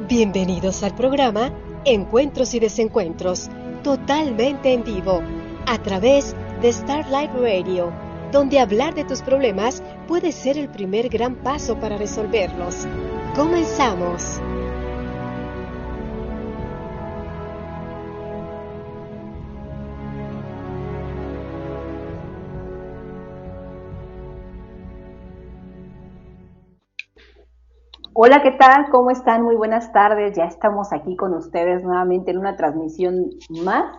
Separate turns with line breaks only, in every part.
Bienvenidos al programa Encuentros y Desencuentros, totalmente en vivo, a través de Starlight Radio, donde hablar de tus problemas puede ser el primer gran paso para resolverlos. ¡Comenzamos!
Hola, ¿qué tal? ¿Cómo están? Muy buenas tardes. Ya estamos aquí con ustedes nuevamente en una transmisión más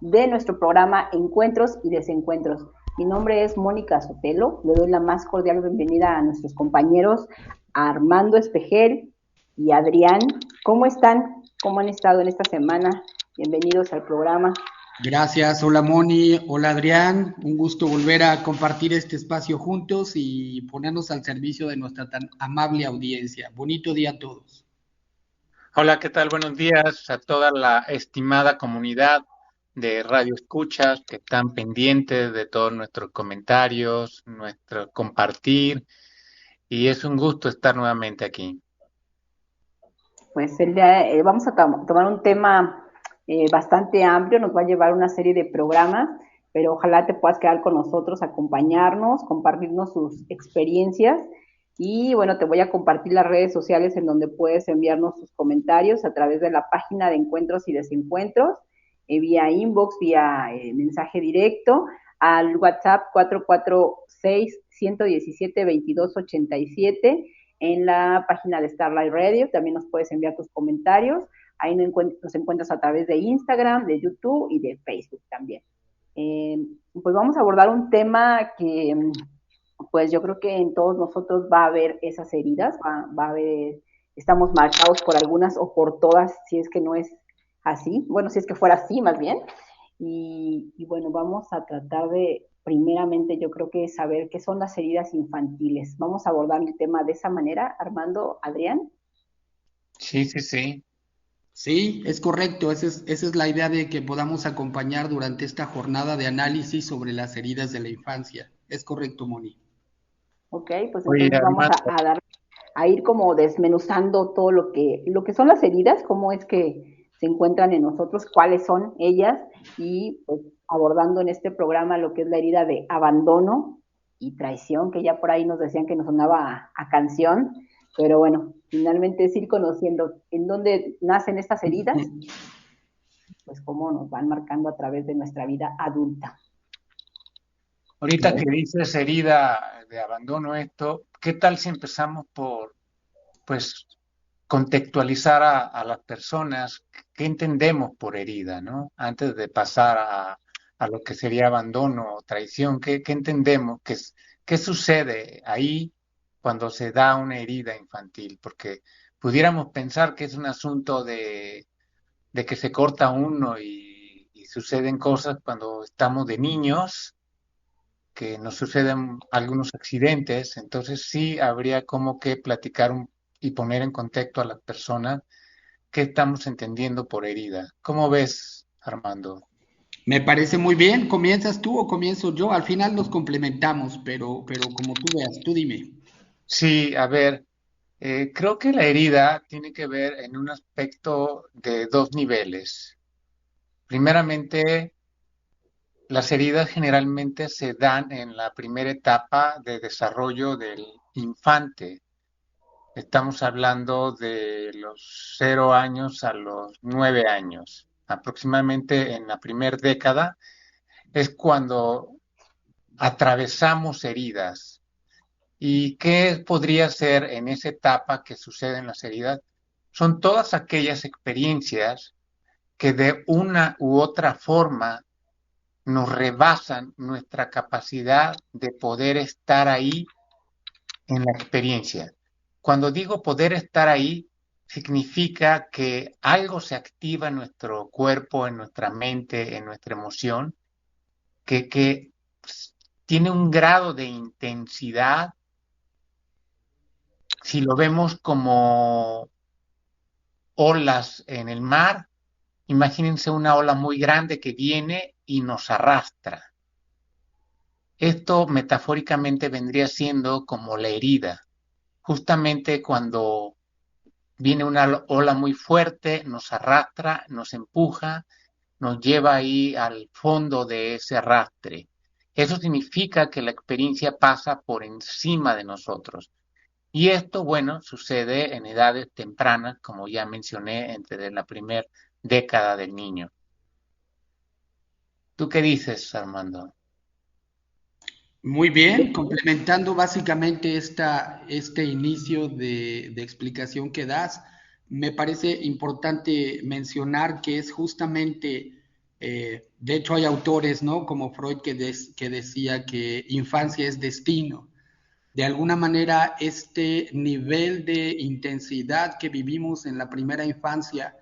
de nuestro programa Encuentros y Desencuentros. Mi nombre es Mónica Sotelo. Le doy la más cordial bienvenida a nuestros compañeros Armando Espejel y Adrián. ¿Cómo están? ¿Cómo han estado en esta semana? Bienvenidos al programa.
Gracias, hola Moni, hola Adrián, un gusto volver a compartir este espacio juntos y ponernos al servicio de nuestra tan amable audiencia. Bonito día a todos.
Hola, ¿qué tal? Buenos días a toda la estimada comunidad de Radio Escuchas que están pendientes de todos nuestros comentarios, nuestro compartir, y es un gusto estar nuevamente aquí.
Pues vamos a tomar un tema bastante amplio, nos va a llevar una serie de programas, pero ojalá te puedas quedar con nosotros, acompañarnos, compartirnos sus experiencias y bueno, te voy a compartir las redes sociales en donde puedes enviarnos tus comentarios a través de la página de Encuentros y Desencuentros, vía inbox, vía mensaje directo, al WhatsApp 446-117-2287, en la página de Starlight Radio. También nos puedes enviar tus comentarios. Ahí nos encuentras a través de Instagram, de YouTube y de Facebook también. Pues vamos a abordar un tema que, pues yo creo que en todos nosotros va a haber esas heridas, va a haber, estamos marcados por algunas o por todas, si es que no es así. Bueno, si es que fuera así, más bien. Y bueno, vamos a tratar de, primeramente, yo creo que saber qué son las heridas infantiles. Vamos a abordar el tema de esa manera, Armando, Adrián.
Sí.
Sí, es correcto, esa es la idea de que podamos acompañar durante esta jornada de análisis sobre las heridas de la infancia. Es correcto, Moni.
Ok, pues
Oye,
entonces vamos a ir como desmenuzando todo lo que son las heridas, cómo es que se encuentran en nosotros, cuáles son ellas, y pues abordando en este programa lo que es la herida de abandono y traición, que ya por ahí nos decían que nos sonaba a canción, pero bueno, finalmente es ir conociendo en dónde nacen estas heridas, pues cómo nos van marcando a través de nuestra vida adulta.
ahorita que dices herida de abandono esto, ¿qué tal si empezamos por, pues, contextualizar a las personas qué entendemos por herida, ¿no? Antes de pasar a lo que sería abandono o traición, ¿qué entendemos? ¿Qué sucede ahí cuando se da una herida infantil? Porque pudiéramos pensar que es un asunto de que se corta uno y suceden cosas cuando estamos de niños, que nos suceden algunos accidentes, entonces sí habría como que platicar y poner en contexto a las personas qué estamos entendiendo por herida. ¿Cómo ves, Armando?
Me parece muy bien, ¿comienzas tú o comienzo yo? Al final nos complementamos, pero como tú veas, tú dime.
Sí, a ver, creo que la herida tiene que ver en un aspecto de dos niveles. Primeramente, las heridas generalmente se dan en la primera etapa de desarrollo del infante. Estamos hablando de los 0 años a los 9 años. Aproximadamente en la primera década es cuando atravesamos heridas. ¿Y qué podría ser en esa etapa que sucede en las heridas? Son todas aquellas experiencias que de una u otra forma nos rebasan nuestra capacidad de poder estar ahí en la experiencia. Cuando digo poder estar ahí, significa que algo se activa en nuestro cuerpo, en nuestra mente, en nuestra emoción, que tiene un grado de intensidad, si lo vemos como olas en el mar, imagínense una ola muy grande que viene y nos arrastra. Esto metafóricamente vendría siendo como la herida. Justamente cuando viene una ola muy fuerte, nos arrastra, nos empuja, nos lleva ahí al fondo de ese arrastre. Eso significa que la experiencia pasa por encima de nosotros. Y esto, bueno, sucede en edades tempranas, como ya mencioné, entre la primera década del niño. ¿Tú qué dices, Armando?
Muy bien, complementando básicamente este inicio de explicación que das, me parece importante mencionar que es justamente, de hecho hay autores, ¿no? Como Freud que decía que infancia es destino. De alguna manera, este nivel de intensidad que vivimos en la primera infancia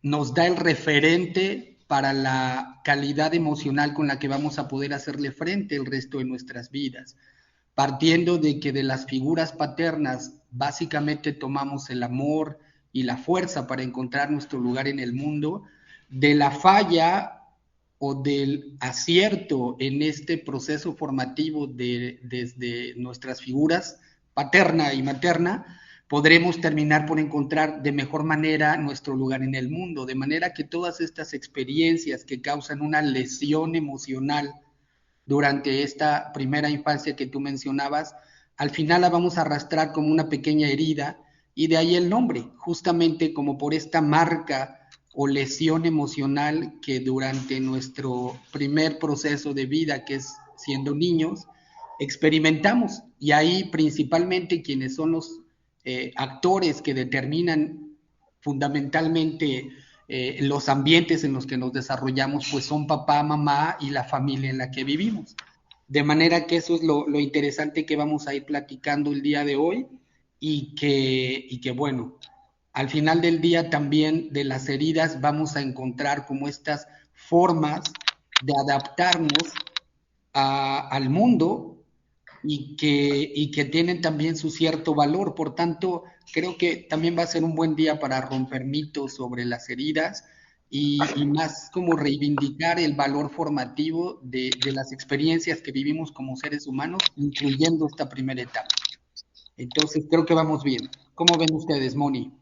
nos da el referente para la calidad emocional con la que vamos a poder hacerle frente el resto de nuestras vidas. Partiendo de que de las figuras paternas básicamente tomamos el amor y la fuerza para encontrar nuestro lugar en el mundo, de la falla o del acierto en este proceso formativo desde nuestras figuras paterna y materna, podremos terminar por encontrar de mejor manera nuestro lugar en el mundo, de manera que todas estas experiencias que causan una lesión emocional durante esta primera infancia que tú mencionabas, al final la vamos a arrastrar como una pequeña herida y de ahí el nombre, justamente como por esta marca o lesión emocional que durante nuestro primer proceso de vida, que es siendo niños, experimentamos. Y ahí principalmente quienes son los actores que determinan fundamentalmente los ambientes en los que nos desarrollamos, pues son papá, mamá y la familia en la que vivimos. De manera que eso es lo interesante que vamos a ir platicando el día de hoy y que bueno, al final del día también de las heridas vamos a encontrar como estas formas de adaptarnos al mundo y que tienen también su cierto valor. Por tanto, creo que también va a ser un buen día para romper mitos sobre las heridas y más como reivindicar el valor formativo de las experiencias que vivimos como seres humanos, incluyendo esta primera etapa. Entonces, creo que vamos bien. ¿Cómo ven ustedes, Moni?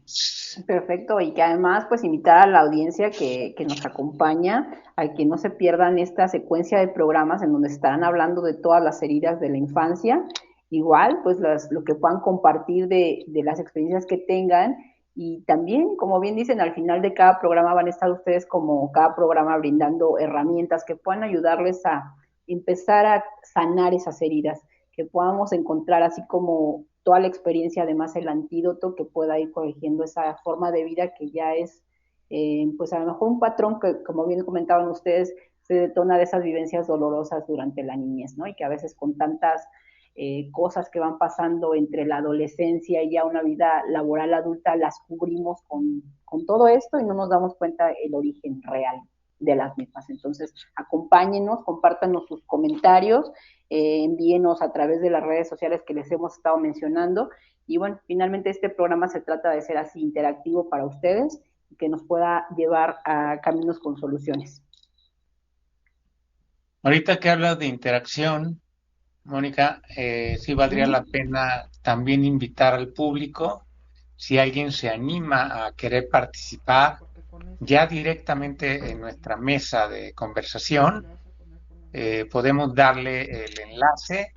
Perfecto, y que además pues invitar a la audiencia que nos acompaña a que no se pierdan esta secuencia de programas en donde estarán hablando de todas las heridas de la infancia, igual pues lo que puedan compartir de las experiencias que tengan y también, como bien dicen, al final de cada programa van a estar ustedes como cada programa brindando herramientas que puedan ayudarles a empezar a sanar esas heridas, que podamos encontrar así como toda la experiencia, además el antídoto que pueda ir corrigiendo esa forma de vida que ya es, pues a lo mejor un patrón que, como bien comentaban ustedes, se detona de esas vivencias dolorosas durante la niñez, ¿no? Y que a veces con tantas cosas que van pasando entre la adolescencia y ya una vida laboral adulta, las cubrimos con todo esto y no nos damos cuenta el origen real de las mismas. Entonces, acompáñenos, compártanos sus comentarios, envíenos a través de las redes sociales que les hemos estado mencionando. Y bueno, finalmente este programa se trata de ser así interactivo para ustedes y que nos pueda llevar a caminos con soluciones.
Ahorita que hablas de interacción, Mónica, sí valdría la pena también invitar al público, si alguien se anima a querer participar ya directamente en nuestra mesa de conversación, podemos darle el enlace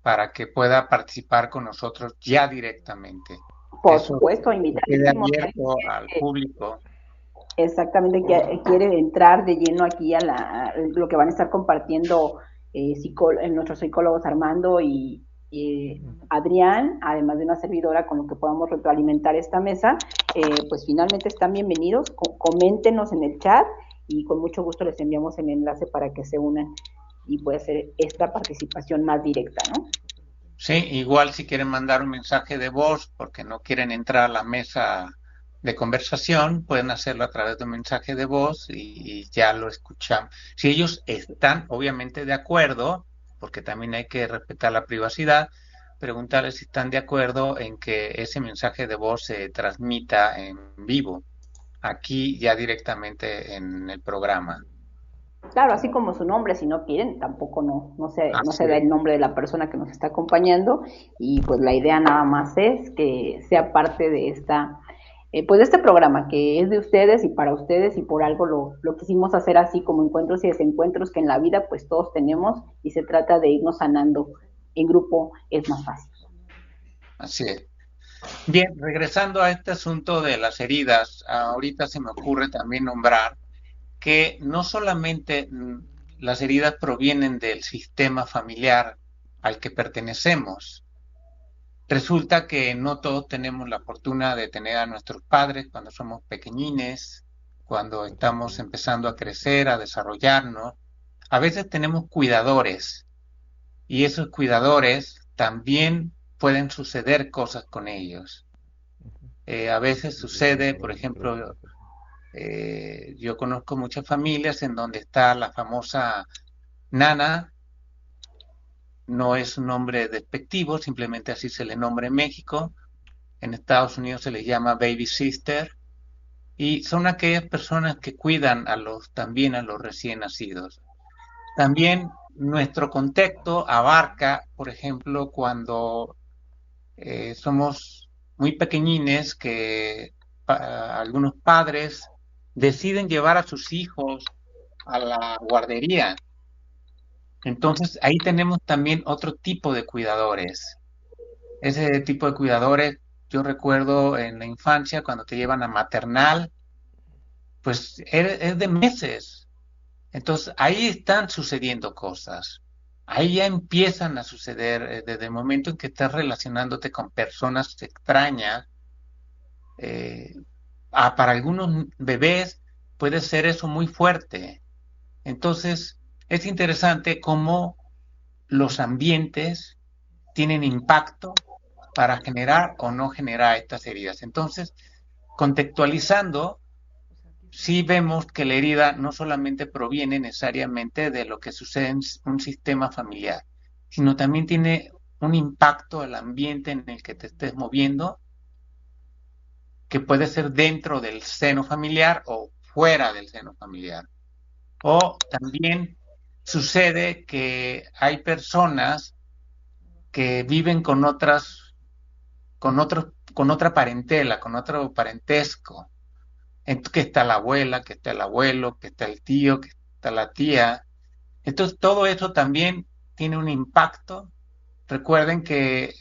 para que pueda participar con nosotros ya directamente.
Por supuesto,
queda
invitadísimo.
abierto al público.
Exactamente, que quiere entrar de lleno aquí a lo que van a estar compartiendo nuestros psicólogos Armando y Adrián, además de una servidora con lo que podamos retroalimentar esta mesa, pues finalmente están bienvenidos, coméntenos en el chat y con mucho gusto les enviamos el enlace para que se unan y pueda ser esta participación más directa, ¿no?
Sí, igual si quieren mandar un mensaje de voz porque no quieren entrar a la mesa de conversación, pueden hacerlo a través de un mensaje de voz y ya lo escuchamos. Si ellos están obviamente de acuerdo, porque también hay que respetar la privacidad, preguntarles si están de acuerdo en que ese mensaje de voz se transmita en vivo, aquí ya directamente en el programa.
Claro, así como su nombre, si no quieren, tampoco no
Así
se da
es.
el nombre de la persona que nos está acompañando, y pues la idea nada más es que sea parte de pues de este programa que es de ustedes y para ustedes, y por algo lo quisimos hacer así, como encuentros y desencuentros que en la vida pues todos tenemos, y se trata de irnos sanando en grupo, es más fácil.
Así es. Bien, regresando a este asunto de las heridas, ahorita se me ocurre también nombrar que no solamente las heridas provienen del sistema familiar al que pertenecemos. Resulta que no todos tenemos la fortuna de tener a nuestros padres cuando somos pequeñines, cuando estamos empezando a crecer, a desarrollarnos. A veces tenemos cuidadores y esos cuidadores también pueden suceder cosas con ellos. A veces sucede, por ejemplo, yo conozco muchas familias en donde está la famosa nana, no es un nombre despectivo, simplemente así se le nombra en México. En Estados Unidos se les llama baby sister y son aquellas personas que cuidan también a los recién nacidos. También nuestro contexto abarca, por ejemplo, cuando somos muy pequeñines que algunos padres deciden llevar a sus hijos a la guardería. Entonces ahí tenemos también otro tipo de cuidadores. Ese tipo de cuidadores, yo recuerdo en la infancia cuando te llevan a maternal, pues es de meses. Entonces ahí están sucediendo cosas. Ahí ya empiezan a suceder desde el momento en que estás relacionándote con personas extrañas. eh, para algunos bebés puede ser eso muy fuerte. Entonces es interesante cómo los ambientes tienen impacto para generar o no generar estas heridas. Entonces, contextualizando, sí vemos que la herida no solamente proviene necesariamente de lo que sucede en un sistema familiar, sino también tiene un impacto al ambiente en el que te estés moviendo, que puede ser dentro del seno familiar o fuera del seno familiar. O también sucede que hay personas que viven con otra parentela, con otro parentesco, que está la abuela, que está el abuelo, que está el tío, que está la tía. Entonces, todo eso también tiene un impacto. Recuerden que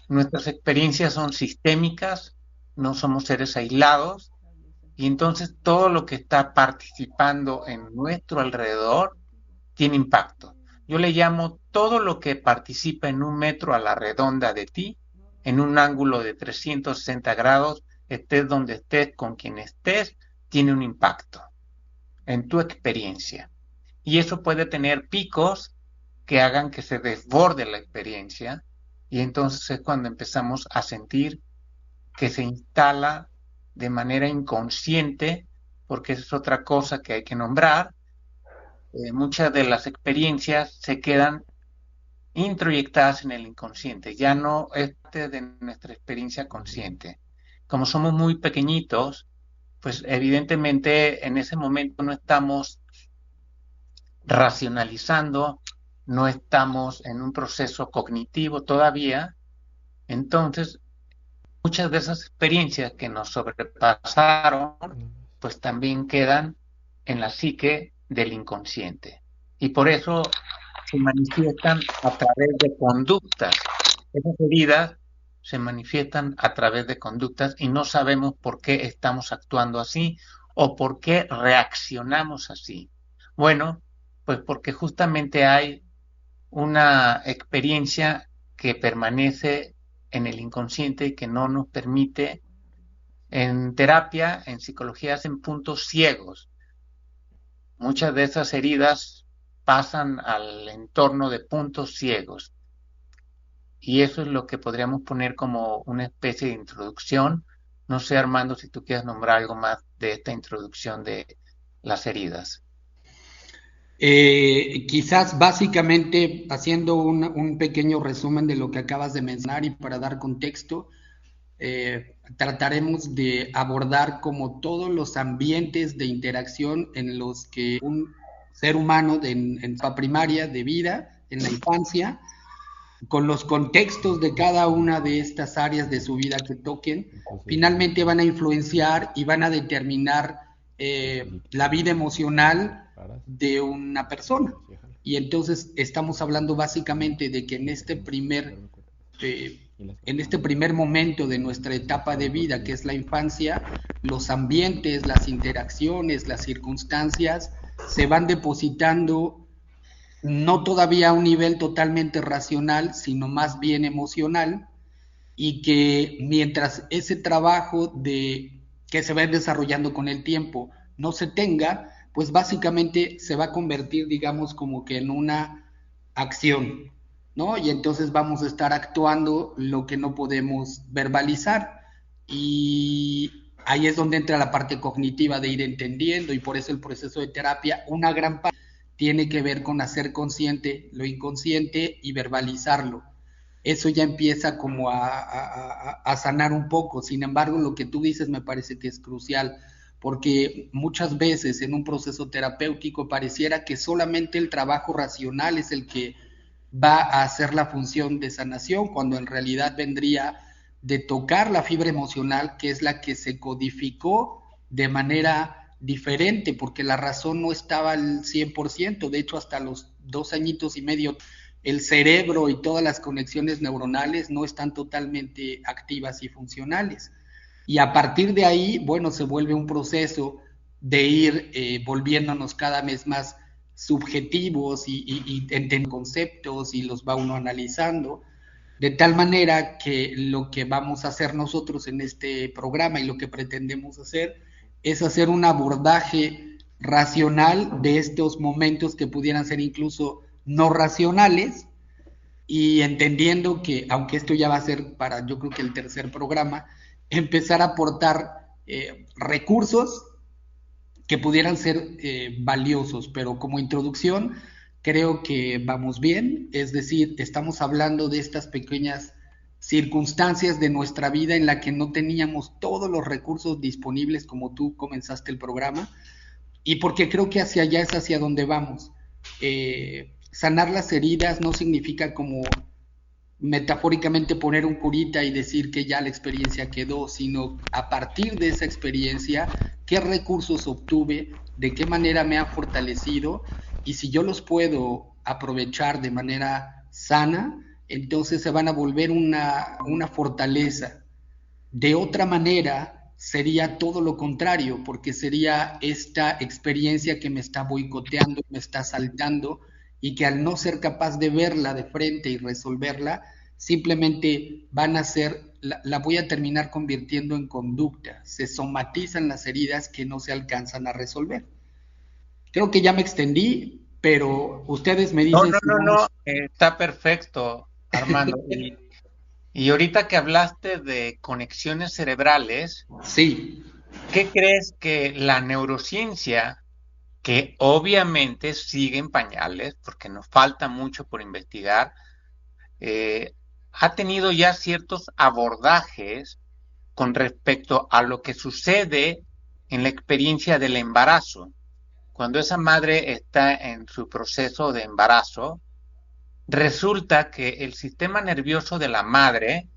nuestras experiencias son sistémicas, no somos seres aislados, y entonces todo lo que está participando en nuestro alrededor tiene impacto. Yo le llamo todo lo que participa en un metro a la redonda de ti, en un ángulo de 360 grados, estés donde estés, con quien estés, tiene un impacto en tu experiencia. Y eso puede tener picos que hagan que se desborde la experiencia y entonces es cuando empezamos a sentir que se instala de manera inconsciente, porque esa es otra cosa que hay que nombrar. Muchas de las experiencias se quedan introyectadas en el inconsciente, ya no es parte de nuestra experiencia consciente. Como somos muy pequeñitos, pues evidentemente en ese momento no estamos racionalizando, no estamos en un proceso cognitivo todavía, entonces muchas de esas experiencias que nos sobrepasaron, pues también quedan en la psique del inconsciente. Y por eso se manifiestan a través de conductas. Esas heridas se manifiestan a través de conductas y no sabemos por qué estamos actuando así o por qué reaccionamos así. Bueno, pues porque justamente hay una experiencia que permanece en el inconsciente y que no nos permite, en terapia, en psicología, hacen puntos ciegos. Muchas de esas heridas pasan al entorno de puntos ciegos. Y eso es lo que podríamos poner como una especie de introducción. No sé, Armando, si tú quieres nombrar algo más de esta introducción de las heridas.
Quizás básicamente haciendo un pequeño resumen de lo que acabas de mencionar y para dar contexto, trataremos de abordar como todos los ambientes de interacción en los que un ser humano en etapa primaria de vida, en la infancia, con los contextos de cada una de estas áreas de su vida que toquen, finalmente van a influenciar y van a determinar la vida emocional de una persona. Y entonces estamos hablando básicamente de que en este primer momento de nuestra etapa de vida, que es la infancia, los ambientes, las interacciones, las circunstancias se van depositando no todavía a un nivel totalmente racional, sino más bien emocional, y que mientras ese trabajo que se va desarrollando con el tiempo no se tenga, pues básicamente se va a convertir, digamos, como que en una acción, ¿no? Y entonces vamos a estar actuando lo que no podemos verbalizar. Y ahí es donde entra la parte cognitiva de ir entendiendo, y por eso el proceso de terapia, una gran parte tiene que ver con hacer consciente lo inconsciente y verbalizarlo. Eso ya empieza como a sanar un poco. Sin embargo, lo que tú dices me parece que es crucial, porque muchas veces en un proceso terapéutico pareciera que solamente el trabajo racional es el que va a hacer la función de sanación, cuando en realidad vendría de tocar la fibra emocional, que es la que se codificó de manera diferente, porque la razón no estaba al 100%, de hecho hasta los 2 añitos y medio el cerebro y todas las conexiones neuronales no están totalmente activas y funcionales. Y a partir de ahí, bueno, se vuelve un proceso de ir volviéndonos cada vez más subjetivos y entender conceptos, y los va uno analizando, de tal manera que lo que vamos a hacer nosotros en este programa y lo que pretendemos hacer es hacer un abordaje racional de estos momentos que pudieran ser incluso no racionales, y entendiendo que, aunque esto ya va a ser para, yo creo que el tercer programa, empezar a aportar recursos que pudieran ser valiosos, pero como introducción creo que vamos bien. Es decir, estamos hablando de estas pequeñas circunstancias de nuestra vida en la que no teníamos todos los recursos disponibles, como tú comenzaste el programa, y porque creo que hacia allá es hacia donde vamos. Sanar las heridas no significa como metafóricamente poner un curita y decir que ya la experiencia quedó, sino a partir de esa experiencia, qué recursos obtuve, de qué manera me ha fortalecido, y si yo los puedo aprovechar de manera sana, entonces se van a volver una fortaleza. De otra manera, sería todo lo contrario, porque sería esta experiencia que me está boicoteando, me está saltando, y que al no ser capaz de verla de frente y resolverla, simplemente van a ser, la voy a terminar convirtiendo en conducta. Se somatizan las heridas que no se alcanzan a resolver. Creo que ya me extendí, pero ustedes me dicen...
No, está perfecto, Armando. Y ahorita que hablaste de conexiones cerebrales,
sí,
¿qué crees que la neurociencia, que obviamente sigue en pañales, porque nos falta mucho por investigar, ha tenido ya ciertos abordajes con respecto a lo que sucede en la experiencia del embarazo? Cuando esa madre está en su proceso de embarazo, resulta que el sistema nervioso de la madre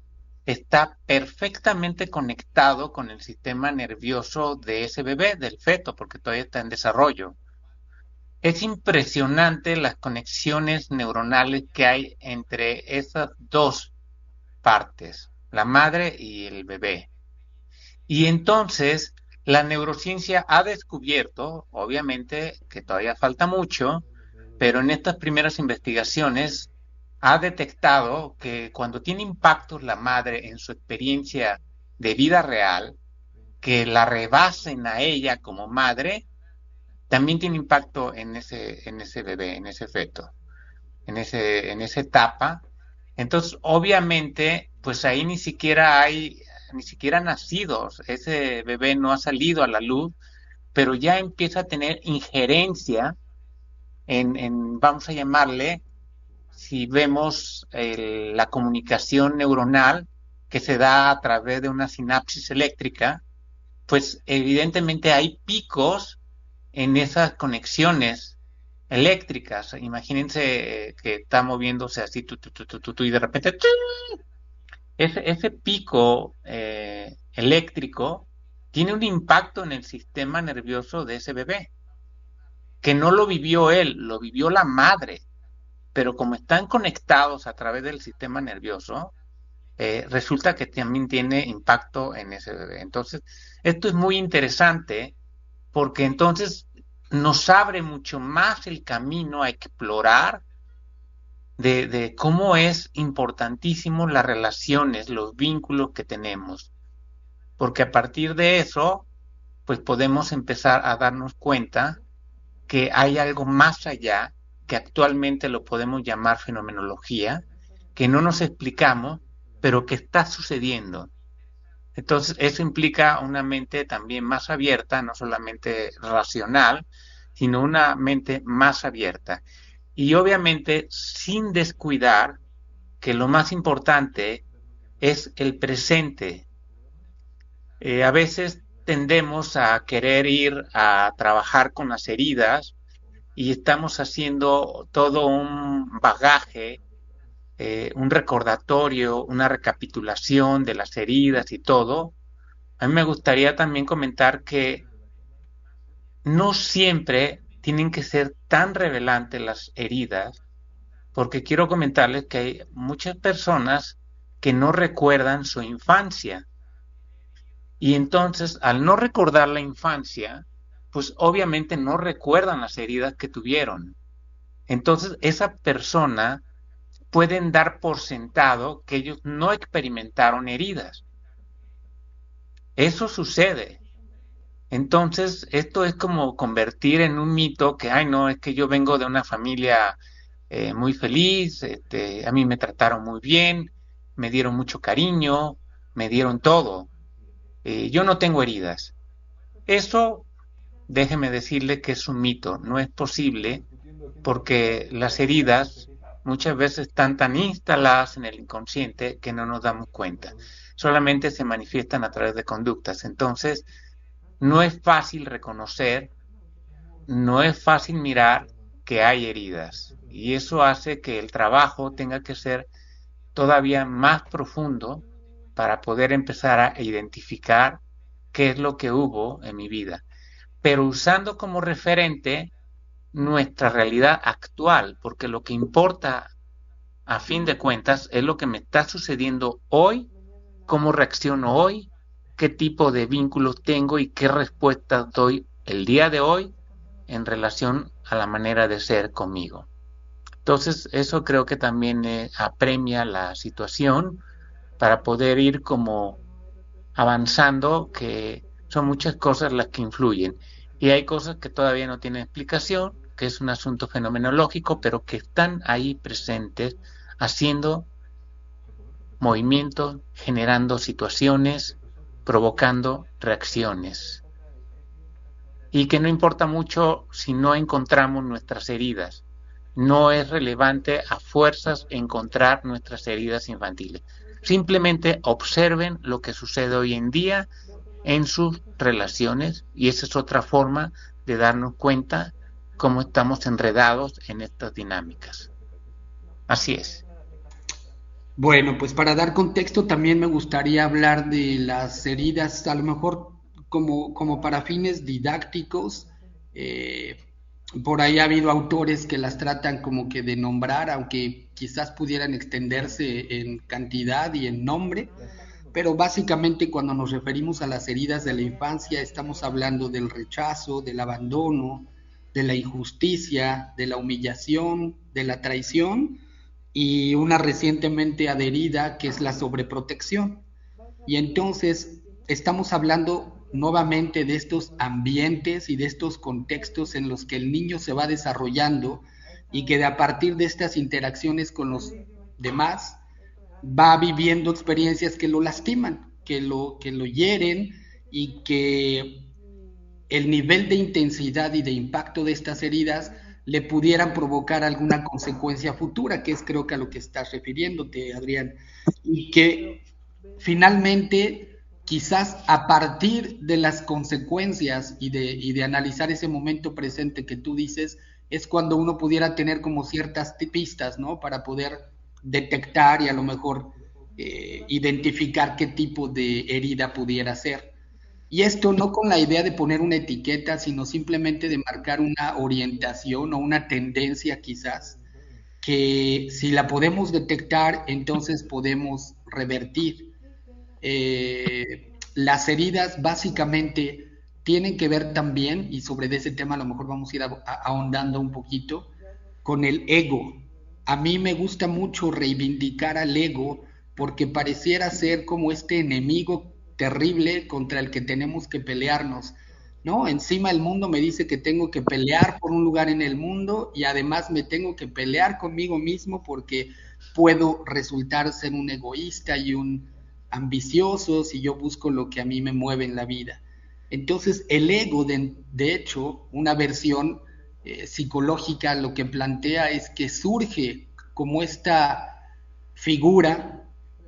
está perfectamente conectado con el sistema nervioso de ese bebé, del feto, porque todavía está en desarrollo. Es impresionante las conexiones neuronales que hay entre esas dos partes, la madre y el bebé. Y entonces la neurociencia ha descubierto, obviamente que todavía falta mucho, pero en estas primeras investigaciones ha detectado que cuando tiene impactos la madre en su experiencia de vida real, que la rebasen a ella como madre, también tiene impacto en ese bebé, en ese feto, en esa etapa. Entonces, obviamente, pues ahí ni siquiera nacidos, ese bebé no ha salido a la luz, pero ya empieza a tener injerencia vamos a llamarle, si vemos la comunicación neuronal que se da a través de una sinapsis eléctrica, pues evidentemente hay picos en esas conexiones eléctricas. Imagínense que está moviéndose así, y de repente, ese pico eléctrico tiene un impacto en el sistema nervioso de ese bebé, que no lo vivió él, lo vivió la madre, pero como están conectados a través del sistema nervioso, resulta que también tiene impacto en ese bebé. Entonces, esto es muy interesante porque entonces nos abre mucho más el camino a explorar de cómo es importantísimo las relaciones, los vínculos que tenemos, porque a partir de eso, pues podemos empezar a darnos cuenta que hay algo más allá, que actualmente lo podemos llamar fenomenología, que no nos explicamos, pero que está sucediendo. Entonces, eso implica una mente también más abierta, no solamente racional, sino una mente más abierta. Y obviamente sin descuidar que lo más importante es el presente. A veces tendemos a querer ir a trabajar con las heridas y estamos haciendo todo un bagaje, un recordatorio, una recapitulación de las heridas y todo. A mí me gustaría también comentar que no siempre tienen que ser tan revelantes las heridas, porque quiero comentarles que hay muchas personas que no recuerdan su infancia. Y entonces, al no recordar la infancia, pues obviamente no recuerdan las heridas que tuvieron. Entonces, esa persona pueden dar por sentado que ellos no experimentaron heridas. Eso sucede. Entonces, esto es como convertir en un mito que, ay, no, es que yo vengo de una familia muy feliz, a mí me trataron muy bien, me dieron mucho cariño, me dieron todo. Yo no tengo heridas. Eso, déjeme decirle que es un mito, no es posible, porque las heridas muchas veces están tan instaladas en el inconsciente que no nos damos cuenta. Solamente se manifiestan a través de conductas. Entonces, no es fácil reconocer, no es fácil mirar que hay heridas. Y eso hace que el trabajo tenga que ser todavía más profundo para poder empezar a identificar qué es lo que hubo en mi vida, pero usando como referente nuestra realidad actual, porque lo que importa a fin de cuentas es lo que me está sucediendo hoy, cómo reacciono hoy, qué tipo de vínculos tengo y qué respuestas doy el día de hoy en relación a la manera de ser conmigo. Entonces, eso creo que también apremia la situación para poder ir como avanzando, que son muchas cosas las que influyen. Y hay cosas que todavía no tienen explicación, que es un asunto fenomenológico, pero que están ahí presentes, haciendo movimientos, generando situaciones, provocando reacciones. Y que no importa mucho si no encontramos nuestras heridas. No es relevante a fuerzas encontrar nuestras heridas infantiles. Simplemente observen lo que sucede hoy en día en sus relaciones, y esa es otra forma de darnos cuenta cómo estamos enredados en estas dinámicas. Así es.
Bueno, pues para dar contexto también me gustaría hablar de las heridas, a lo mejor como para fines didácticos. Por ahí ha habido autores que las tratan como que de nombrar, aunque quizás pudieran extenderse en cantidad y en nombre, pero básicamente cuando nos referimos a las heridas de la infancia estamos hablando del rechazo, del abandono, de la injusticia, de la humillación, de la traición y una recientemente adherida que es la sobreprotección. Y entonces estamos hablando nuevamente de estos ambientes y de estos contextos en los que el niño se va desarrollando y que a partir de estas interacciones con los demás va viviendo experiencias que lo lastiman, que lo hieren, y que el nivel de intensidad y de impacto de estas heridas le pudieran provocar alguna consecuencia futura, que es creo que a lo que estás refiriéndote, Adrián, y que finalmente quizás a partir de las consecuencias y de analizar ese momento presente que tú dices, es cuando uno pudiera tener como ciertas pistas, ¿no? Para poder detectar y a lo mejor identificar qué tipo de herida pudiera ser. Y esto no con la idea de poner una etiqueta, sino simplemente de marcar una orientación o una tendencia quizás, que si la podemos detectar, entonces podemos revertir. Las heridas básicamente tienen que ver también, y sobre ese tema a lo mejor vamos a ir ahondando un poquito, con el ego. A mí me gusta mucho reivindicar al ego porque pareciera ser como este enemigo terrible contra el que tenemos que pelearnos, ¿no? Encima el mundo me dice que tengo que pelear por un lugar en el mundo y además me tengo que pelear conmigo mismo porque puedo resultar ser un egoísta y un ambicioso si yo busco lo que a mí me mueve en la vida. Entonces el ego, de hecho, una versión psicológica lo que plantea es que surge como esta figura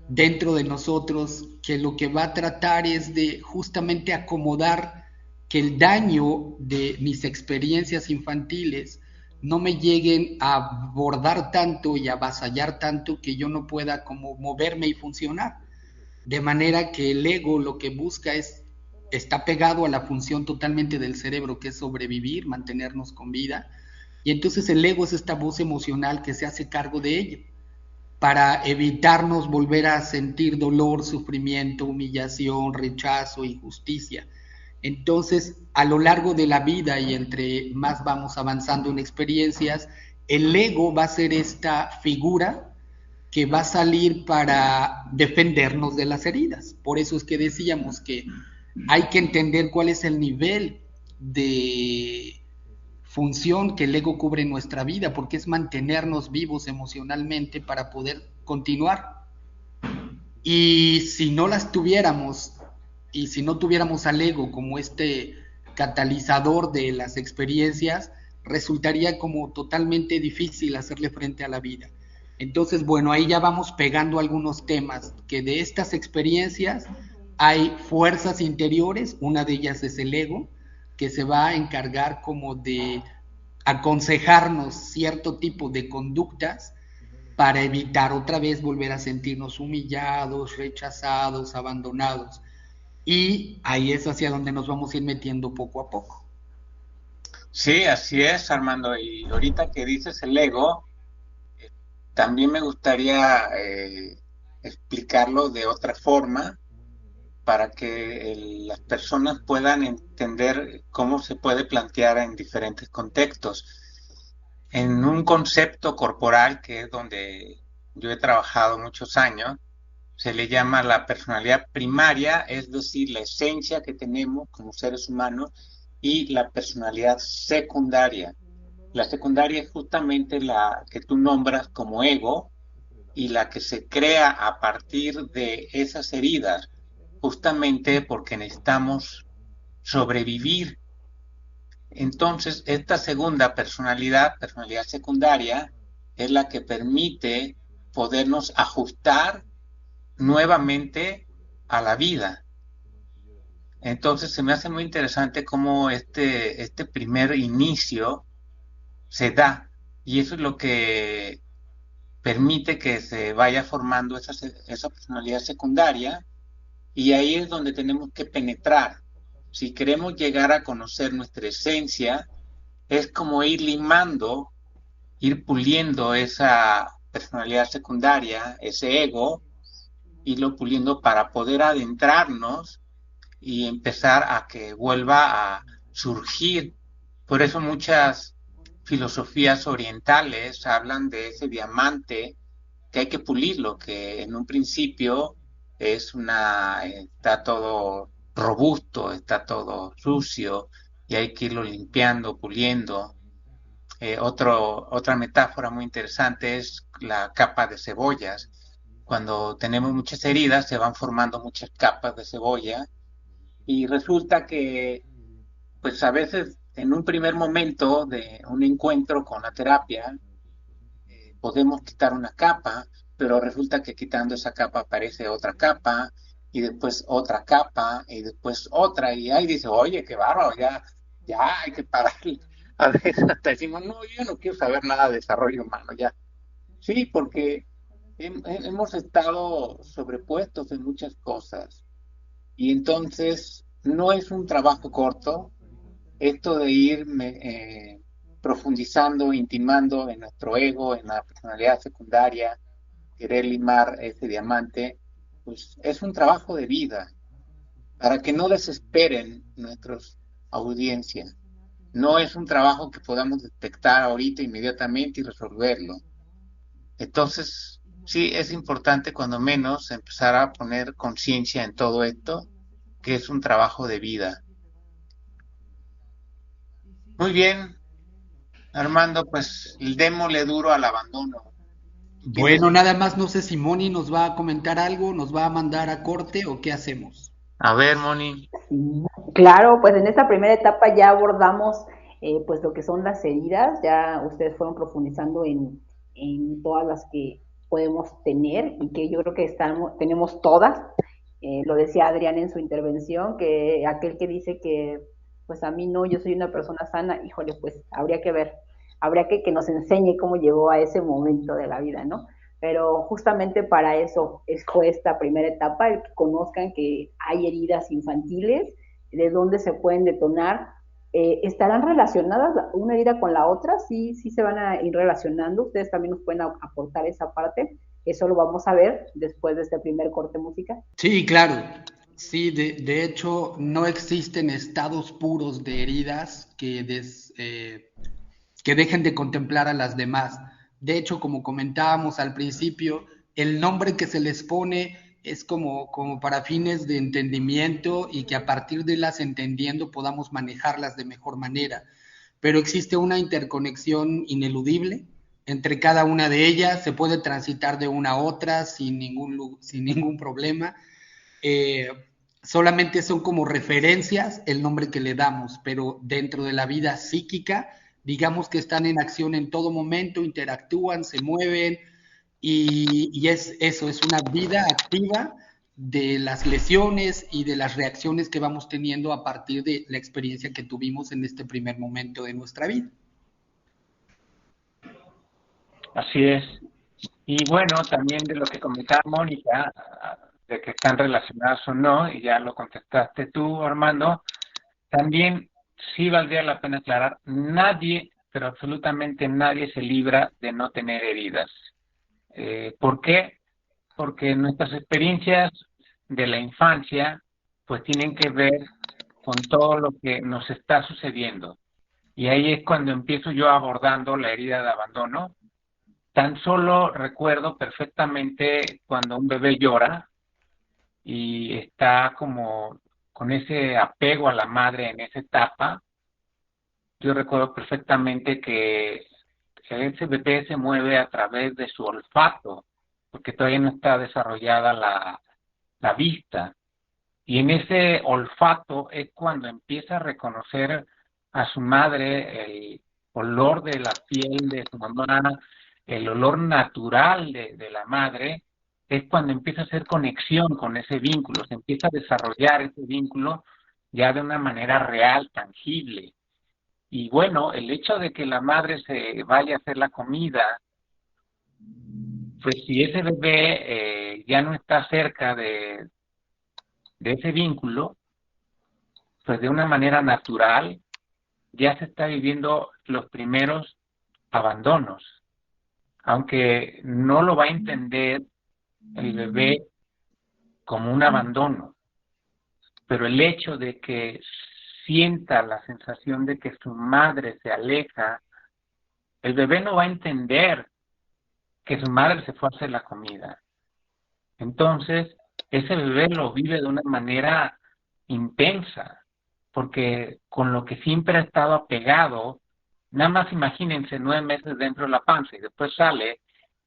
dentro de nosotros que lo que va a tratar es de justamente acomodar que el daño de mis experiencias infantiles no me lleguen a abordar tanto y a avasallar tanto que yo no pueda como moverme y funcionar. De manera que el ego lo que busca es, está pegado a la función totalmente del cerebro, que es sobrevivir, mantenernos con vida, y entonces el ego es esta voz emocional que se hace cargo de ello, para evitarnos volver a sentir dolor, sufrimiento, humillación, rechazo, injusticia. Entonces, a lo largo de la vida y entre más vamos avanzando en experiencias, el ego va a ser esta figura que va a salir para defendernos de las heridas. Por eso es que decíamos que hay que entender cuál es el nivel de función que el ego cubre en nuestra vida, porque es mantenernos vivos emocionalmente para poder continuar. Y si no las tuviéramos, y si no tuviéramos al ego como este catalizador de las experiencias, resultaría como totalmente difícil hacerle frente a la vida. Entonces, bueno, ahí ya vamos pegando algunos temas, que de estas experiencias hay fuerzas interiores, una de ellas es el ego, que se va a encargar como de aconsejarnos cierto tipo de conductas para evitar otra vez volver a sentirnos humillados, rechazados, abandonados. Y ahí es hacia donde nos vamos a ir metiendo poco a poco.
Sí, así es, Armando. Y ahorita que dices el ego, también me gustaría explicarlo de otra forma para que las personas puedan entender cómo se puede plantear en diferentes contextos. En un concepto corporal, que es donde yo he trabajado muchos años, se le llama la personalidad primaria, es decir, la esencia que tenemos como seres humanos, y la personalidad secundaria. La secundaria es justamente la que tú nombras como ego y la que se crea a partir de esas heridas, justamente porque necesitamos sobrevivir. Entonces, esta segunda personalidad secundaria, es la que permite podernos ajustar nuevamente a la vida. Entonces, se me hace muy interesante cómo este primer inicio se da, y eso es lo que permite que se vaya formando esa personalidad secundaria, y ahí es donde tenemos que penetrar. Si queremos llegar a conocer nuestra esencia, es como ir limando, ir puliendo esa personalidad secundaria, ese ego, irlo puliendo para poder adentrarnos y empezar a que vuelva a surgir. Por eso muchas filosofías orientales hablan de ese diamante que hay que pulirlo, que en un principio está todo robusto, está todo sucio y hay que irlo limpiando, puliendo. Otra metáfora muy interesante es la capa de cebollas. Cuando tenemos muchas heridas se van formando muchas capas de cebolla y resulta que pues a veces en un primer momento de un encuentro con la terapia podemos quitar una capa, pero resulta que quitando esa capa aparece otra capa y después otra capa y después otra y ahí dice, oye, qué bárbaro, ya hay que parar A veces hasta decimos, no, yo no quiero saber nada de desarrollo humano, ya. Sí, porque hemos estado sobrepuestos en muchas cosas y entonces no es un trabajo corto esto de ir profundizando, intimando en nuestro ego, en la personalidad secundaria, querer limar ese diamante, pues es un trabajo de vida para que no desesperen nuestras audiencias. No es un trabajo que podamos detectar ahorita inmediatamente y resolverlo. Entonces, sí, es importante cuando menos empezar a poner conciencia en todo esto, que es un trabajo de vida. Muy bien, Armando, pues démosle duro al abandono. ¿Qué
Bueno,
dices?
nada más no sé si Moni nos va a comentar algo, nos va a mandar a corte o qué hacemos.
A ver, Moni.
Sí, claro, pues en esta primera etapa ya abordamos pues lo que son las heridas, ya ustedes fueron profundizando en todas las que podemos tener y que yo creo que tenemos todas. Lo decía Adrián en su intervención, que aquel que dice que pues a mí no, yo soy una persona sana, híjole, pues habría que ver, habría que nos enseñe cómo llegó a ese momento de la vida, ¿no? Pero justamente para eso fue esta primera etapa, el que conozcan que hay heridas infantiles, de dónde se pueden detonar, estarán relacionadas una herida con la otra, sí, sí se van a ir relacionando, ustedes también nos pueden aportar esa parte, eso lo vamos a ver después de este primer corte musical.
Sí, claro. Sí, de hecho, no existen estados puros de heridas que dejen de contemplar a las demás. De hecho, como comentábamos al principio, el nombre que se les pone es como para fines de entendimiento y que a partir de las entendiendo podamos manejarlas de mejor manera. Pero existe una interconexión ineludible entre cada una de ellas, se puede transitar de una a otra sin ningún problema. eh, Solamente son como referencias el nombre que le damos, pero dentro de la vida psíquica, digamos que están en acción en todo momento, interactúan, se mueven y es eso, es una vida activa de las lesiones y de las reacciones que vamos teniendo a partir de la experiencia que tuvimos en este primer momento de nuestra vida.
Así es. Y bueno, también de lo que comentaba Mónica, de que están relacionadas o no, y ya lo contestaste tú, Armando, también sí valdría la pena aclarar, nadie, pero absolutamente nadie se libra de no tener heridas. ¿Por qué? Porque nuestras experiencias de la infancia pues tienen que ver con todo lo que nos está sucediendo. Y ahí es cuando empiezo yo abordando la herida de abandono. Tan solo recuerdo perfectamente cuando un bebé llora y está como con ese apego a la madre en esa etapa. Yo recuerdo perfectamente que ese bebé se mueve a través de su olfato, porque todavía no está desarrollada la vista. Y en ese olfato es cuando empieza a reconocer a su madre, el olor de la piel de su mamá, el olor natural de la madre, es cuando empieza a hacer conexión con ese vínculo, se empieza a desarrollar ese vínculo ya de una manera real, tangible. Y bueno, el hecho de que la madre se vaya a hacer la comida, pues si ese bebé ya no está cerca de ese vínculo, pues de una manera natural ya se está viviendo los primeros abandonos, aunque no lo va a entender el bebé como un abandono, pero el hecho de que sienta la sensación de que su madre se aleja, el bebé no va a entender que su madre se fue a hacer la comida. Entonces, ese bebé lo vive de una manera intensa, porque con lo que siempre ha estado apegado, nada más imagínense 9 meses dentro de la panza y después sale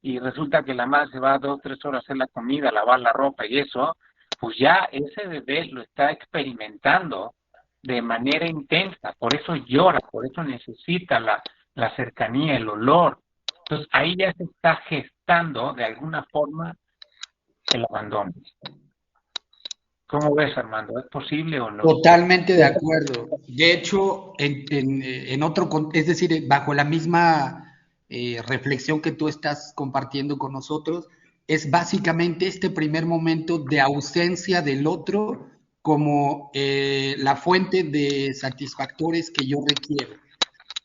y resulta que la madre se va 2, 3 horas a hacer la comida, a lavar la ropa y eso, pues ya ese bebé lo está experimentando de manera intensa, por eso llora, por eso necesita la cercanía, el olor. Entonces ahí ya se está gestando de alguna forma el abandono. ¿Cómo ves, Armando? ¿Es posible o no?
Totalmente de acuerdo. De hecho, en otro, es decir, bajo la misma reflexión que tú estás compartiendo con nosotros, es básicamente este primer momento de ausencia del otro como la fuente de satisfactores que yo requiero.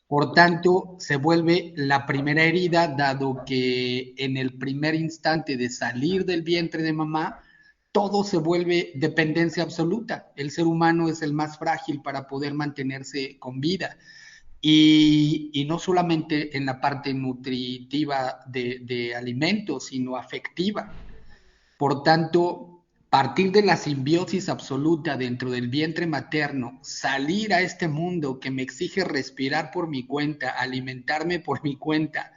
Por tanto, se vuelve la primera herida, dado que en el primer instante de salir del vientre de mamá, todo se vuelve dependencia absoluta. El ser humano es el más frágil para poder mantenerse con vida. Y no solamente en la parte nutritiva de alimentos, sino afectiva. Por tanto, partir de la simbiosis absoluta dentro del vientre materno, salir a este mundo que me exige respirar por mi cuenta, alimentarme por mi cuenta,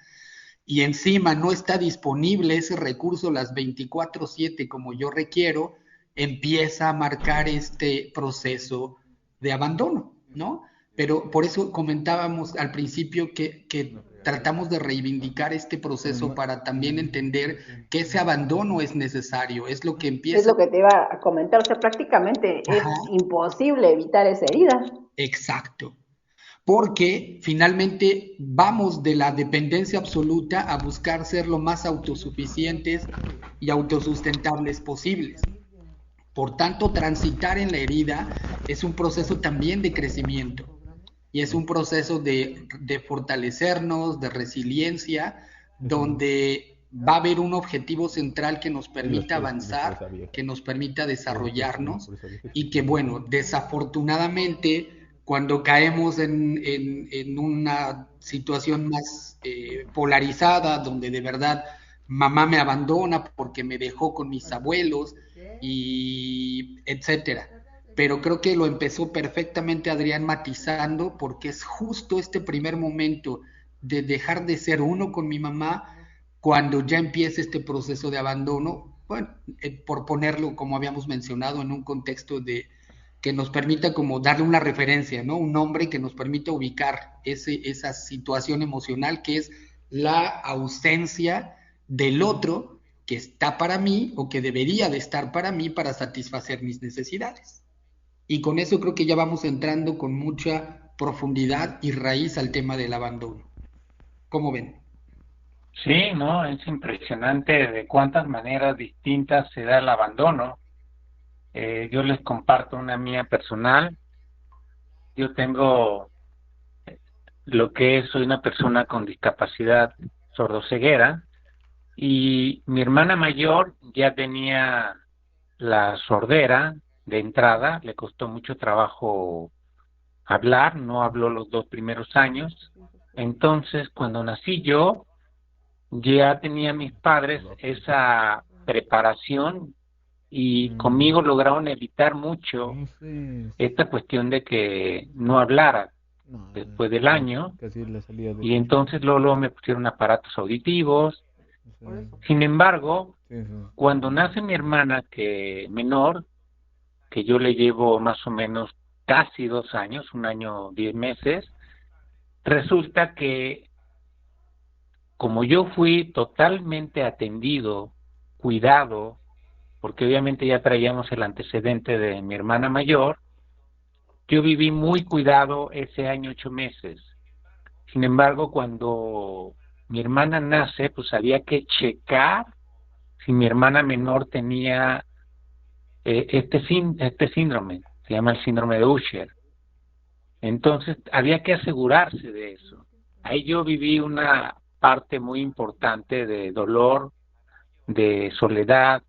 y encima no está disponible ese recurso las 24/7 como yo requiero, empieza a marcar este proceso de abandono, ¿no? Pero por eso comentábamos al principio que tratamos de reivindicar este proceso para también entender que ese abandono es necesario, es lo que empieza...
Es lo que te iba a comentar, o sea, prácticamente es imposible evitar esa herida.
Exacto. Porque finalmente vamos de la dependencia absoluta a buscar ser lo más autosuficientes y autosustentables posibles. Por tanto, transitar en la herida es un proceso también de crecimiento y es un proceso de fortalecernos, de resiliencia, donde va a haber un objetivo central que nos permita avanzar, que nos permita desarrollarnos y que, bueno, desafortunadamente, cuando caemos en una situación más polarizada, donde de verdad mamá me abandona porque me dejó con mis abuelos y etcétera. Pero creo que lo empezó perfectamente Adrián matizando, porque es justo este primer momento de dejar de ser uno con mi mamá cuando ya empieza este proceso de abandono, bueno, por ponerlo como habíamos mencionado en un contexto de que nos permita como darle una referencia, ¿no? Un nombre que nos permita ubicar esa situación emocional que es la ausencia del otro que está para mí o que debería de estar para mí para satisfacer mis necesidades. Y con eso creo que ya vamos entrando con mucha profundidad y raíz al tema del abandono. ¿Cómo ven?
Sí, no, es impresionante de cuántas maneras distintas se da el abandono. Yo les comparto una mía personal. Yo tengo lo que es, soy una persona con discapacidad sordoceguera y mi hermana mayor ya tenía la sordera de entrada, le costó mucho trabajo hablar, no habló los 2 primeros años. Entonces, cuando nací yo, ya tenía mis padres esa preparación y conmigo lograron evitar mucho esta cuestión de que no hablara después del año, y entonces luego me pusieron aparatos auditivos. Sin embargo, cuando nace mi hermana que menor, que yo le llevo más o menos casi 2 años, 1 año 10 meses, resulta que como yo fui totalmente atendido, cuidado, porque obviamente ya traíamos el antecedente de mi hermana mayor, yo viví muy cuidado ese año 8 meses. Sin embargo, cuando mi hermana nace, pues había que checar si mi hermana menor tenía este síndrome, se llama el síndrome de Usher. Entonces, había que asegurarse de eso. Ahí yo viví una parte muy importante de dolor, de soledad,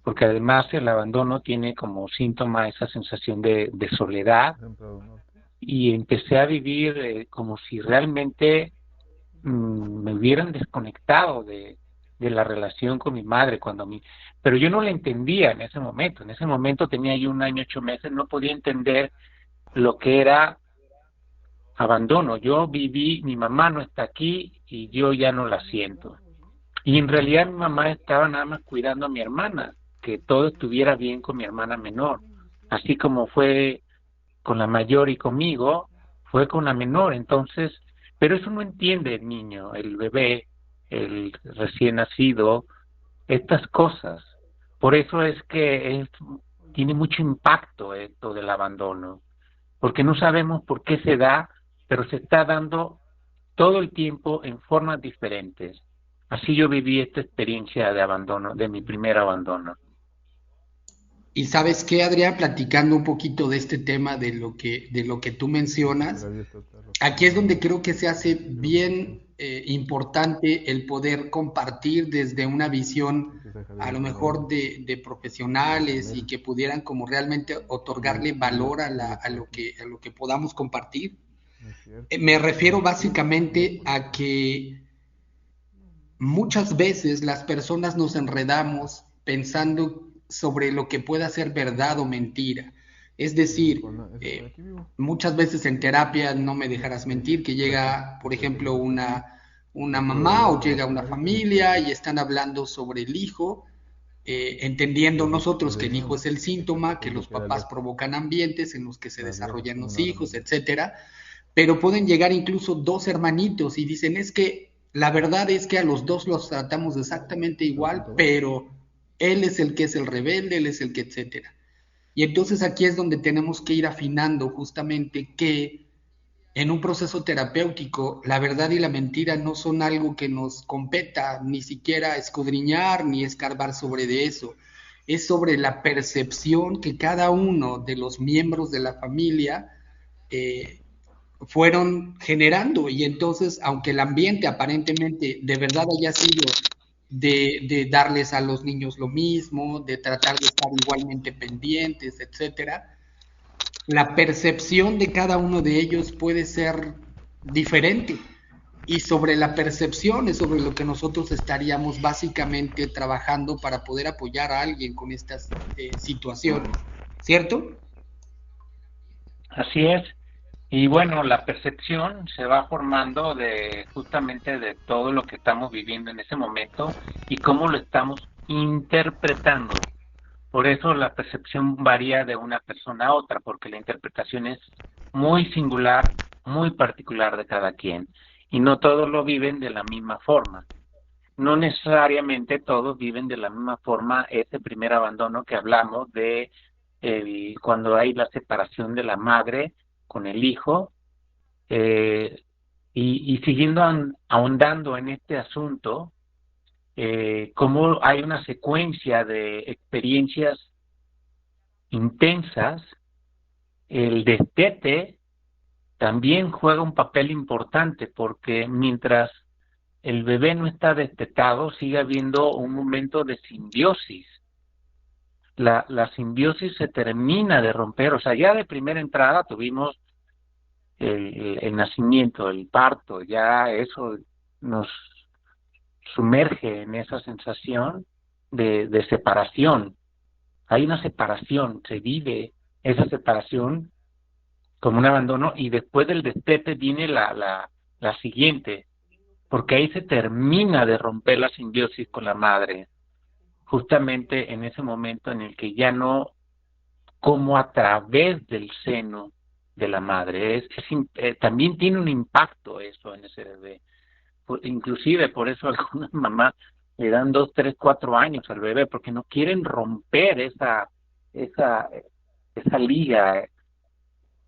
porque además el abandono tiene como síntoma esa sensación de soledad, y empecé a vivir como si realmente me hubieran desconectado de la relación con mi madre, pero yo no la entendía en ese momento tenía yo 1 año 8 meses, no podía entender lo que era abandono. Yo viví, mi mamá no está aquí y yo ya no la siento. Y en realidad mi mamá estaba nada más cuidando a mi hermana, que todo estuviera bien con mi hermana menor. Así como fue con la mayor y conmigo, fue con la menor. Entonces, pero eso no entiende el niño, el bebé, el recién nacido, estas cosas. Por eso es que es tiene mucho impacto esto del abandono, porque no sabemos por qué se da, pero se está dando todo el tiempo en formas diferentes. Así yo viví esta experiencia de abandono, de mi primer abandono.
Y sabes qué, Adrián, platicando un poquito de este tema de lo que tú mencionas, aquí es donde creo que se hace bien importante el poder compartir desde una visión a lo mejor de profesionales y que pudieran como realmente otorgarle valor a lo que podamos compartir. Me refiero básicamente a que muchas veces las personas nos enredamos pensando sobre lo que pueda ser verdad o mentira. Es decir, muchas veces en terapia, no me dejarás mentir, que llega, por ejemplo, una mamá o llega una familia y están hablando sobre el hijo, entendiendo nosotros que el hijo es el síntoma, que los papás provocan ambientes en los que se desarrollan los hijos, etcétera, pero pueden llegar incluso dos hermanitos y dicen, es que la verdad es que a los dos los tratamos exactamente igual, pero él es el que es el rebelde, él es el que, etcétera. Y entonces aquí es donde tenemos que ir afinando justamente que en un proceso terapéutico la verdad y la mentira no son algo que nos competa, ni siquiera escudriñar ni escarbar sobre de eso. Es sobre la percepción que cada uno de los miembros de la familia fueron generando, y entonces, aunque el ambiente aparentemente de verdad haya sido de darles a los niños lo mismo, de tratar de estar igualmente pendientes, etcétera, la percepción de cada uno de ellos puede ser diferente, y sobre la percepción es sobre lo que nosotros estaríamos básicamente trabajando para poder apoyar a alguien con estas situaciones, ¿cierto?
Así es. Y bueno, la percepción se va formando de justamente de todo lo que estamos viviendo en ese momento y cómo lo estamos interpretando. Por eso la percepción varía de una persona a otra, porque la interpretación es muy singular, muy particular de cada quien. Y no todos lo viven de la misma forma. No necesariamente todos viven de la misma forma ese primer abandono que hablamos de cuando hay la separación de la madre con el hijo, y siguiendo ahondando en este asunto, cómo hay una secuencia de experiencias intensas. El destete también juega un papel importante, porque mientras el bebé no está destetado, sigue habiendo un momento de simbiosis. La simbiosis se termina de romper, o sea, ya de primera entrada tuvimos el nacimiento, el parto, ya eso nos sumerge en esa sensación de separación. Hay una separación, se vive esa separación como un abandono, y después del destete viene la siguiente, porque ahí se termina de romper la simbiosis con la madre, justamente en ese momento en el que ya no como a través del seno de la madre. También tiene un impacto eso en ese bebé. Inclusive por eso algunas mamás le dan 2, 3, 4 años al bebé, porque no quieren romper esa liga,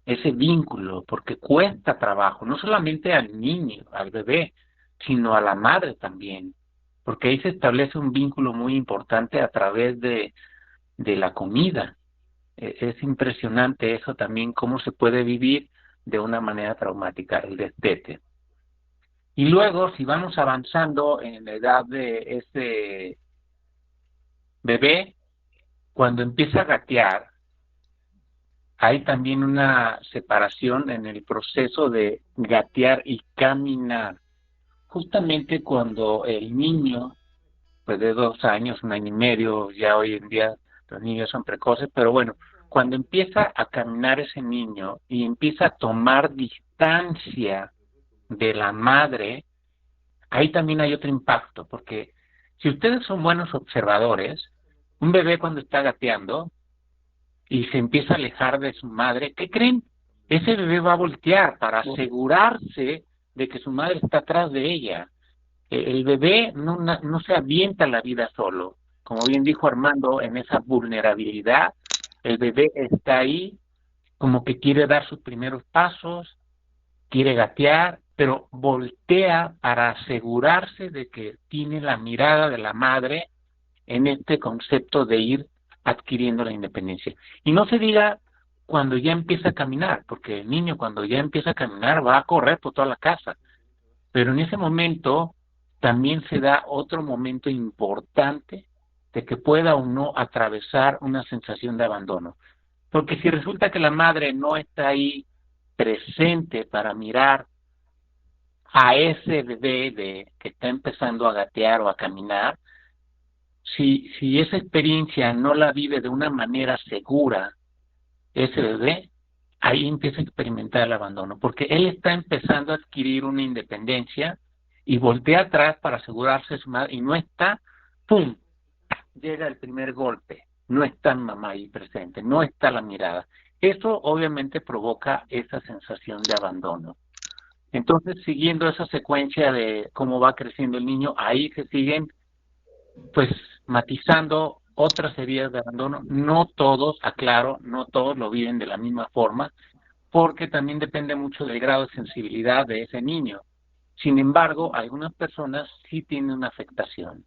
ese vínculo, porque cuesta trabajo, no solamente al niño, al bebé, sino a la madre también, porque ahí se establece un vínculo muy importante a través de la comida. Es impresionante eso también, cómo se puede vivir de una manera traumática, el destete. Y luego, si vamos avanzando en la edad de ese bebé, cuando empieza a gatear, hay también una separación en el proceso de gatear y caminar. Justamente cuando el niño, pues de 2 años, 1 año y medio, ya hoy en día los niños son precoces, pero bueno, cuando empieza a caminar ese niño y empieza a tomar distancia de la madre, ahí también hay otro impacto, porque si ustedes son buenos observadores, un bebé cuando está gateando y se empieza a alejar de su madre, ¿qué creen? Ese bebé va a voltear para asegurarse de que su madre está atrás de ella. El bebé no se avienta a la vida solo. Como bien dijo Armando, en esa vulnerabilidad El bebé está ahí, como que quiere dar sus primeros pasos, quiere gatear, pero voltea para asegurarse de que tiene la mirada de la madre en este concepto de ir adquiriendo la independencia. Y no se diga cuando ya empieza a caminar, porque el niño cuando ya empieza a caminar va a correr por toda la casa, pero en ese momento también se da otro momento importante de que pueda o no atravesar una sensación de abandono. Porque si resulta que la madre no está ahí presente para mirar a ese bebé que está empezando a gatear o a caminar, si esa experiencia no la vive de una manera segura, ese bebé, ahí empieza a experimentar el abandono, porque él está empezando a adquirir una independencia y voltea atrás para asegurarse de su madre, y no está, ¡pum!, llega el primer golpe, no está mamá ahí presente, no está la mirada. Eso obviamente provoca esa sensación de abandono. Entonces, siguiendo esa secuencia de cómo va creciendo el niño, ahí se siguen pues matizando otras heridas de abandono. No todos, aclaro, no todos lo viven de la misma forma, porque también depende mucho del grado de sensibilidad de ese niño. Sin embargo, algunas personas sí tienen una afectación.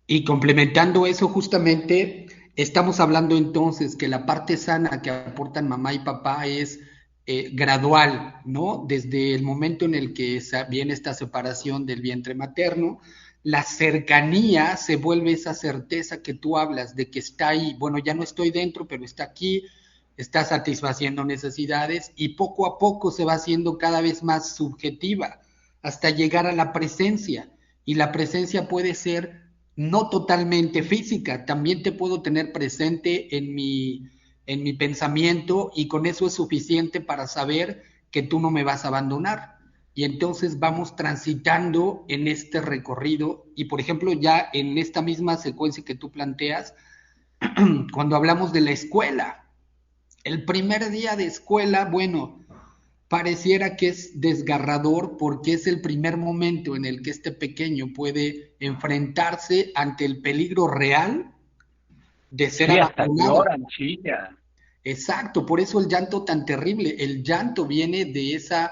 Y complementando eso, justamente, estamos hablando entonces que la parte sana que aportan mamá y papá es gradual, ¿no? Desde el momento en el que viene esta separación del vientre materno, la cercanía se vuelve esa certeza que tú hablas de que está ahí. Bueno, ya no estoy dentro, pero está aquí, está satisfaciendo necesidades y poco a poco se va haciendo cada vez más subjetiva hasta llegar a la presencia. Y la presencia puede ser no totalmente física, también te puedo tener presente en mi pensamiento y con eso es suficiente para saber que tú no me vas a abandonar. Y entonces vamos transitando en este recorrido y, por ejemplo, ya en esta misma secuencia que tú planteas, cuando hablamos de la escuela, el primer día de escuela, bueno, pareciera que es desgarrador porque es el primer momento en el que este pequeño puede enfrentarse ante el peligro real de ser
Sí, hasta
abandonado.
lloran, chilla.
Exacto, por eso el llanto tan terrible. El llanto viene de esa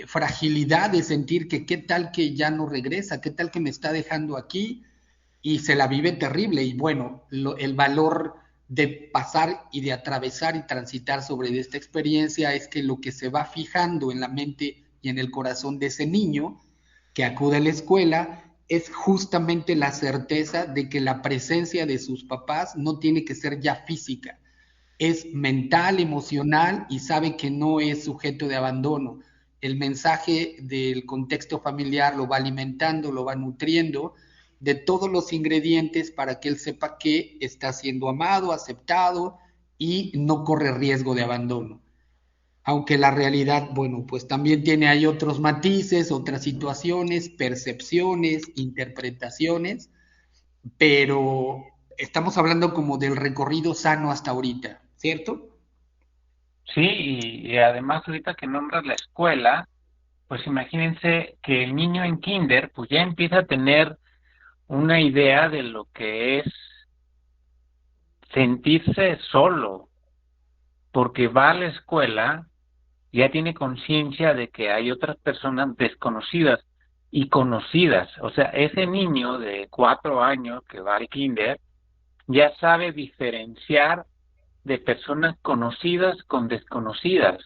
fragilidad de sentir que qué tal que ya no regresa, qué tal que me está dejando aquí y se la vive terrible. Y bueno, el valor de pasar y de atravesar y transitar sobre esta experiencia es que lo que se va fijando en la mente y en el corazón de ese niño que acude a la escuela es justamente la certeza de que la presencia de sus papás no tiene que ser ya física, es mental, emocional y sabe que no es sujeto de abandono. El mensaje del contexto familiar lo va alimentando, lo va nutriendo de todos los ingredientes para que él sepa que está siendo amado, aceptado y no corre riesgo de abandono. Aunque la realidad, bueno, pues también tiene ahí otros matices, otras situaciones, percepciones, interpretaciones, pero estamos hablando como del recorrido sano hasta ahorita, ¿cierto?
Sí, y además ahorita que nombras la escuela, pues imagínense que el niño en kinder pues ya empieza a tener una idea de lo que es sentirse solo, porque va a la escuela, ya tiene conciencia de que hay otras personas desconocidas y conocidas. O sea, ese niño de 4 años que va al kinder ya sabe diferenciar de personas conocidas con desconocidas.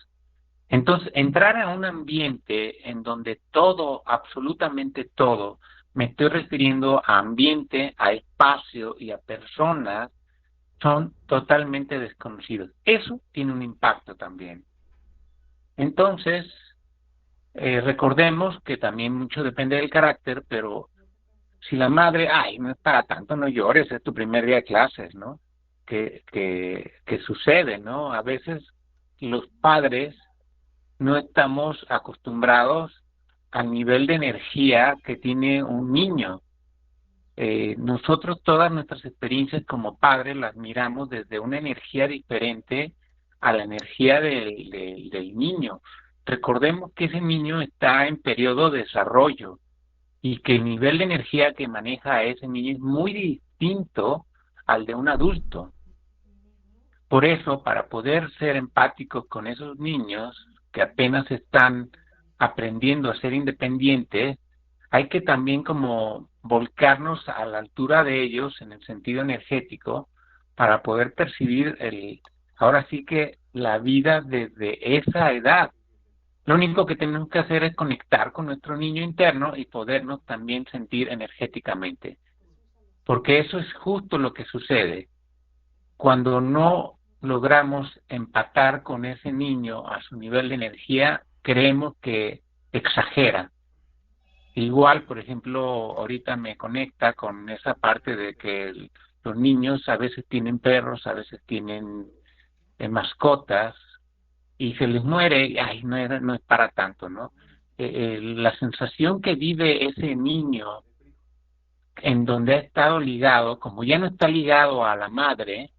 Entonces, entrar a un ambiente en donde todo, absolutamente todo, me estoy refiriendo a ambiente, a espacio y a personas, son totalmente desconocidos. Eso tiene un impacto también. Entonces, recordemos que también mucho depende del carácter, pero si la madre, ay, no es para tanto, no llores, es tu primer día de clases, ¿no? Que sucede, ¿no? A veces los padres no estamos acostumbrados al nivel de energía que tiene un niño. Nosotros todas nuestras experiencias como padres las miramos desde una energía diferente a la energía del niño. Recordemos que ese niño está en periodo de desarrollo y que el nivel de energía que maneja ese niño es muy distinto al de un adulto. Por eso, para poder ser empáticos con esos niños que apenas están aprendiendo a ser independientes, hay que también como volcarnos a la altura de ellos en el sentido energético para poder percibir ahora sí que la vida desde esa edad. Lo único que tenemos que hacer es conectar con nuestro niño interno y podernos también sentir energéticamente, porque eso es justo lo que sucede. Cuando no logramos empatar con ese niño a su nivel de energía, creemos que exagera. Igual, por ejemplo, ahorita me conecta con esa parte de que los niños a veces tienen perros, a veces tienen mascotas, y se les muere, y ay, no es para tanto, ¿no? La sensación que vive ese niño en donde ha estado ligado, como ya no está ligado a la madre,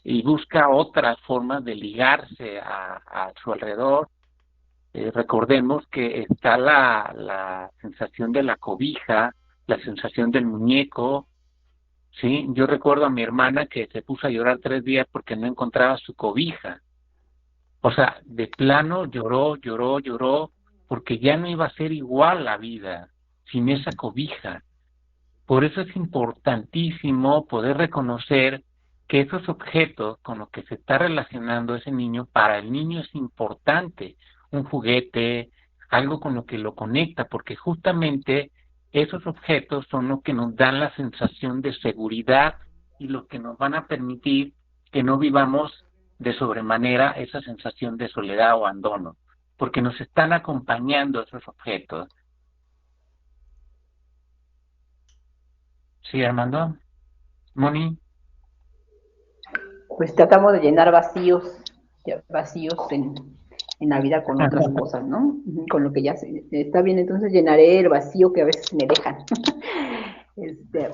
y busca otras formas de ligarse a su alrededor. Recordemos que está la sensación de la cobija, la sensación del muñeco, ¿sí? Yo recuerdo a mi hermana que se puso a llorar 3 días porque no encontraba su cobija. O sea, de plano lloró, lloró, lloró, porque ya no iba a ser igual la vida sin esa cobija. Por eso es importantísimo poder reconocer que esos objetos con los que se está relacionando ese niño, para el niño es importante. Un juguete, algo con lo que lo conecta, porque justamente esos objetos son los que nos dan la sensación de seguridad y los que nos van a permitir que no vivamos de sobremanera esa sensación de soledad o abandono, porque nos están acompañando esos objetos. Sí, Armando. Moni.
Pues tratamos de llenar vacíos en la vida con otras cosas, ¿no? Con lo que ya está bien, entonces llenaré el vacío que a veces me dejan.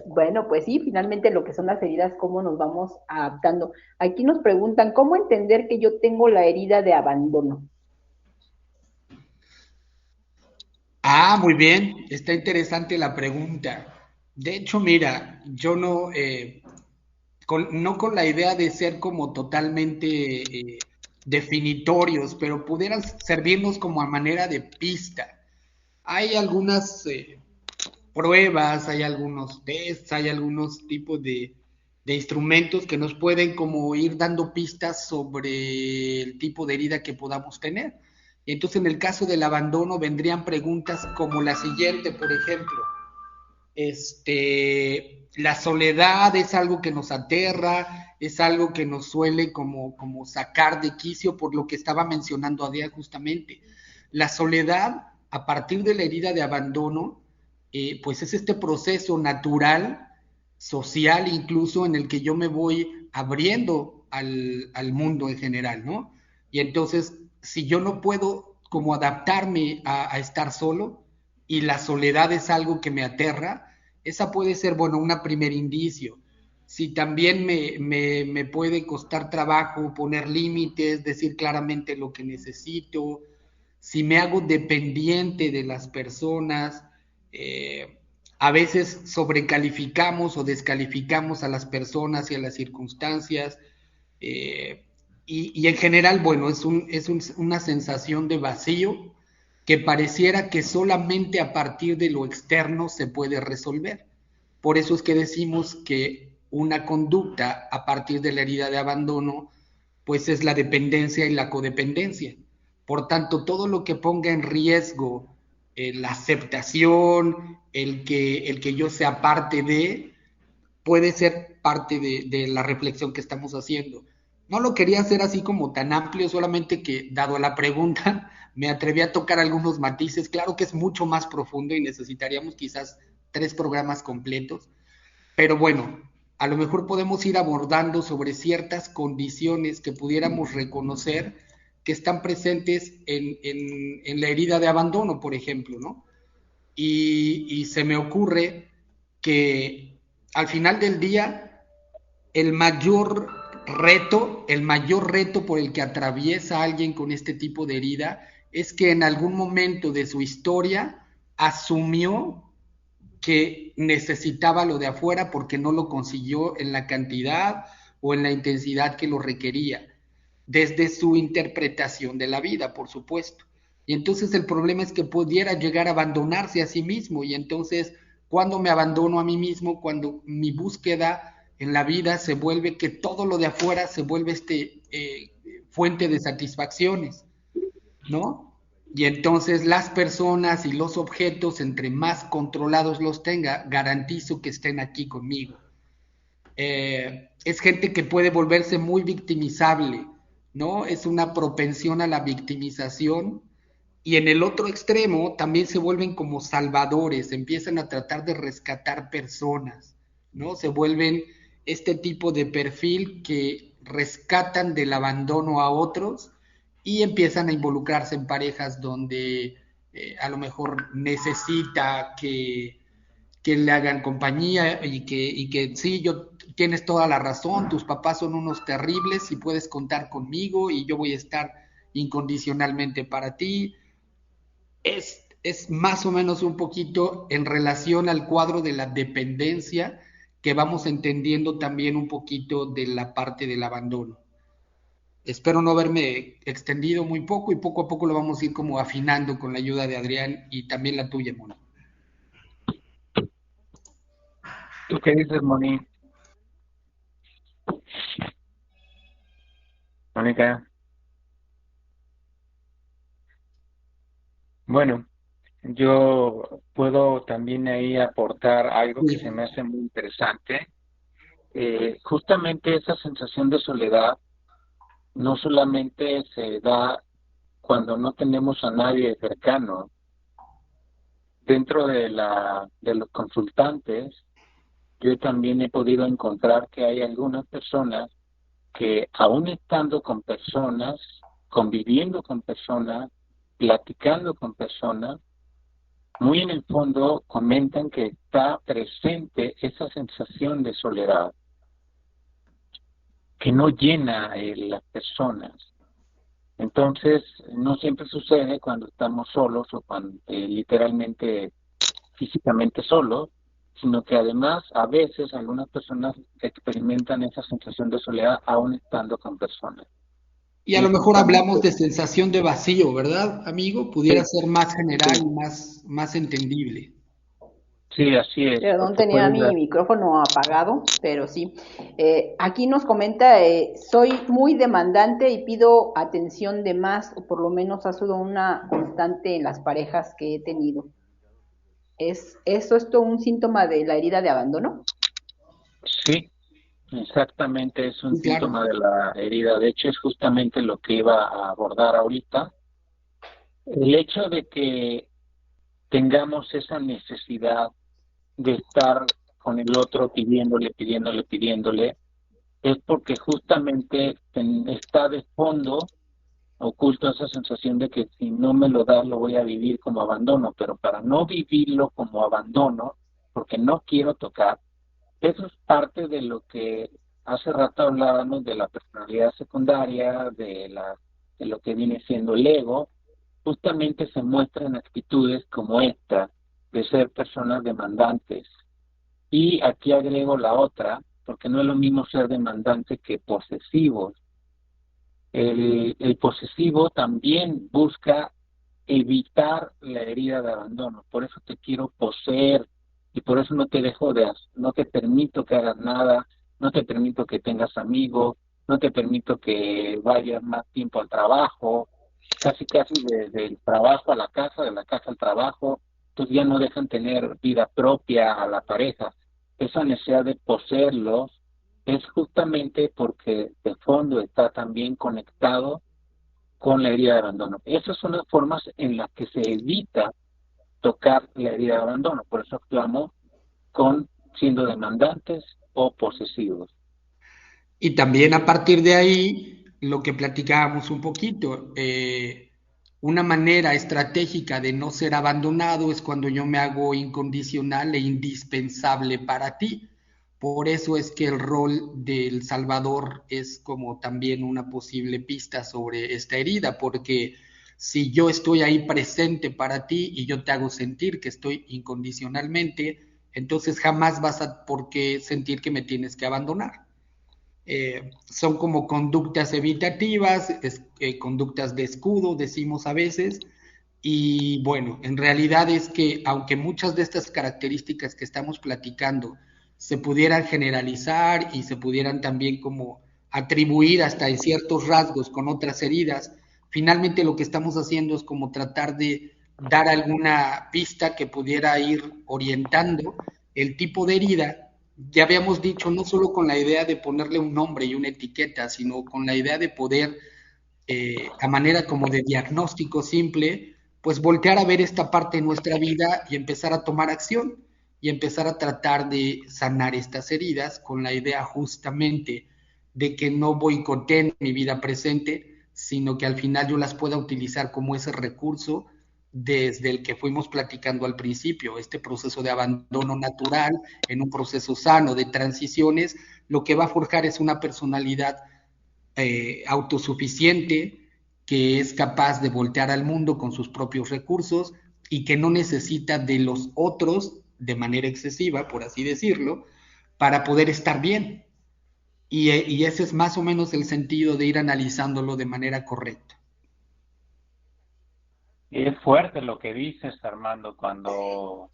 Bueno, pues sí, finalmente lo que son las heridas, cómo nos vamos adaptando. Aquí nos preguntan, ¿cómo entender que yo tengo la herida de abandono?
Muy bien, está interesante la pregunta. De hecho, mira, yo no, no con la idea de ser como totalmente definitorios, pero pudieran servirnos como a manera de pista. Hay algunas pruebas, hay algunos tests, hay algunos tipos de instrumentos que nos pueden como ir dando pistas sobre el tipo de herida que podamos tener. Entonces, en el caso del abandono vendrían preguntas como la siguiente, por ejemplo, la soledad es algo que nos aterra, es algo que nos suele como sacar de quicio, por lo que estaba mencionando Adrián justamente. La soledad, a partir de la herida de abandono, pues es este proceso natural, social incluso, en el que yo me voy abriendo al mundo en general, ¿no? Y entonces, si yo no puedo como adaptarme a estar solo, y la soledad es algo que me aterra, esa puede ser, bueno, un primer indicio. Si también me puede costar trabajo poner límites, decir claramente lo que necesito, si me hago dependiente de las personas, a veces sobrecalificamos o descalificamos a las personas y a las circunstancias, y en general, bueno, es una sensación de vacío que pareciera que solamente a partir de lo externo se puede resolver. Por eso es que decimos que una conducta a partir de la herida de abandono, pues es la dependencia y la codependencia. Por tanto, todo lo que ponga en riesgo la aceptación, el que yo sea parte de, puede ser parte de la reflexión que estamos haciendo. No lo quería hacer así como tan amplio, solamente que, dado la pregunta, me atreví a tocar algunos matices. Claro que es mucho más profundo y necesitaríamos quizás 3 programas completos, pero bueno, a lo mejor podemos ir abordando sobre ciertas condiciones que pudiéramos reconocer que están presentes en la herida de abandono, por ejemplo, ¿no? Y se me ocurre que al final del día, el mayor reto por el que atraviesa alguien con este tipo de herida es que en algún momento de su historia asumió que necesitaba lo de afuera porque no lo consiguió en la cantidad o en la intensidad que lo requería, desde su interpretación de la vida, por supuesto. Y entonces el problema es que pudiera llegar a abandonarse a sí mismo, y entonces cuando me abandono a mí mismo, cuando mi búsqueda en la vida se vuelve que todo lo de afuera se vuelve fuente de satisfacciones, ¿no? Y entonces las personas y los objetos, entre más controlados los tenga, garantizo que estén aquí conmigo. Es gente que puede volverse muy victimizable, ¿no? Es una propensión a la victimización. Y en el otro extremo también se vuelven como salvadores, empiezan a tratar de rescatar personas, ¿no? Se vuelven este tipo de perfil que rescatan del abandono a otros y empiezan a involucrarse en parejas donde a lo mejor necesita que le hagan compañía y que sí, tienes toda la razón, tus papás son unos terribles y puedes contar conmigo y yo voy a estar incondicionalmente para ti. Es más o menos un poquito en relación al cuadro de la dependencia que vamos entendiendo también un poquito de la parte del abandono. Espero no haberme extendido muy poco y poco a poco lo vamos a ir como afinando con la ayuda de Adrián y también la tuya, Moni.
¿Tú qué dices, Moni? Mónica. Bueno, yo puedo también ahí aportar algo que se me hace muy interesante. Justamente esa sensación de soledad no solamente se da cuando no tenemos a nadie cercano. Dentro de los consultantes, yo también he podido encontrar que hay algunas personas que aún estando con personas, conviviendo con personas, platicando con personas, muy en el fondo comentan que está presente esa sensación de soledad que no llena las personas. Entonces, no siempre sucede cuando estamos solos o cuando literalmente, físicamente solos, sino que además a veces algunas personas experimentan esa sensación de soledad aún estando con personas.
Y a lo mejor hablamos de sensación de vacío, ¿verdad, amigo? Pudiera ser más general y más entendible.
Sí, así es.
Perdón, tenía mi micrófono apagado, pero sí. Aquí nos comenta, soy muy demandante y pido atención de más, o por lo menos ha sido una constante en las parejas que he tenido. ¿Es esto un síntoma de la herida de abandono?
Sí, exactamente, es un síntoma de la herida. De hecho, es justamente lo que iba a abordar ahorita. El hecho de que tengamos esa necesidad de estar con el otro pidiéndole, es porque justamente está de fondo oculto esa sensación de que si no me lo das lo voy a vivir como abandono, pero para no vivirlo como abandono, porque no quiero tocar, eso es parte de lo que hace rato hablábamos de la personalidad secundaria, de lo que viene siendo el ego, justamente se muestran actitudes como esta, de ser personas demandantes. Y aquí agrego la otra, porque no es lo mismo ser demandante que posesivos. El posesivo también busca evitar la herida de abandono, por eso te quiero poseer y por eso no te dejo no te permito que hagas nada, no te permito que tengas amigos, no te permito que vayas más tiempo al trabajo, casi desde el trabajo a la casa, de la casa al trabajo, entonces ya no dejan tener vida propia a la pareja. Esa necesidad de poseerlos es justamente porque de fondo está también conectado con la herida de abandono. Esas son las formas en las que se evita tocar la herida de abandono, por eso actuamos siendo demandantes o posesivos.
Y también a partir de ahí, lo que platicábamos un poquito, una manera estratégica de no ser abandonado es cuando yo me hago incondicional e indispensable para ti. Por eso es que el rol del Salvador es como también una posible pista sobre esta herida, porque si yo estoy ahí presente para ti y yo te hago sentir que estoy incondicionalmente, entonces jamás vas a por qué sentir que me tienes que abandonar. son como conductas evitativas, conductas de escudo, decimos a veces, y bueno, en realidad es que aunque muchas de estas características que estamos platicando se pudieran generalizar y se pudieran también como atribuir hasta en ciertos rasgos con otras heridas, finalmente lo que estamos haciendo es como tratar de dar alguna pista que pudiera ir orientando el tipo de herida. Ya habíamos dicho, no solo con la idea de ponerle un nombre y una etiqueta, sino con la idea de poder, a manera como de diagnóstico simple, pues voltear a ver esta parte de nuestra vida y empezar a tomar acción y empezar a tratar de sanar estas heridas con la idea justamente de que no boicoteen mi vida presente, sino que al final yo las pueda utilizar como ese recurso desde el que fuimos platicando al principio, este proceso de abandono natural en un proceso sano de transiciones, lo que va a forjar es una personalidad autosuficiente, que es capaz de voltear al mundo con sus propios recursos y que no necesita de los otros de manera excesiva, por así decirlo, para poder estar bien. Y ese es más o menos el sentido de ir analizándolo de manera correcta.
Y es fuerte lo que dices, Armando, cuando...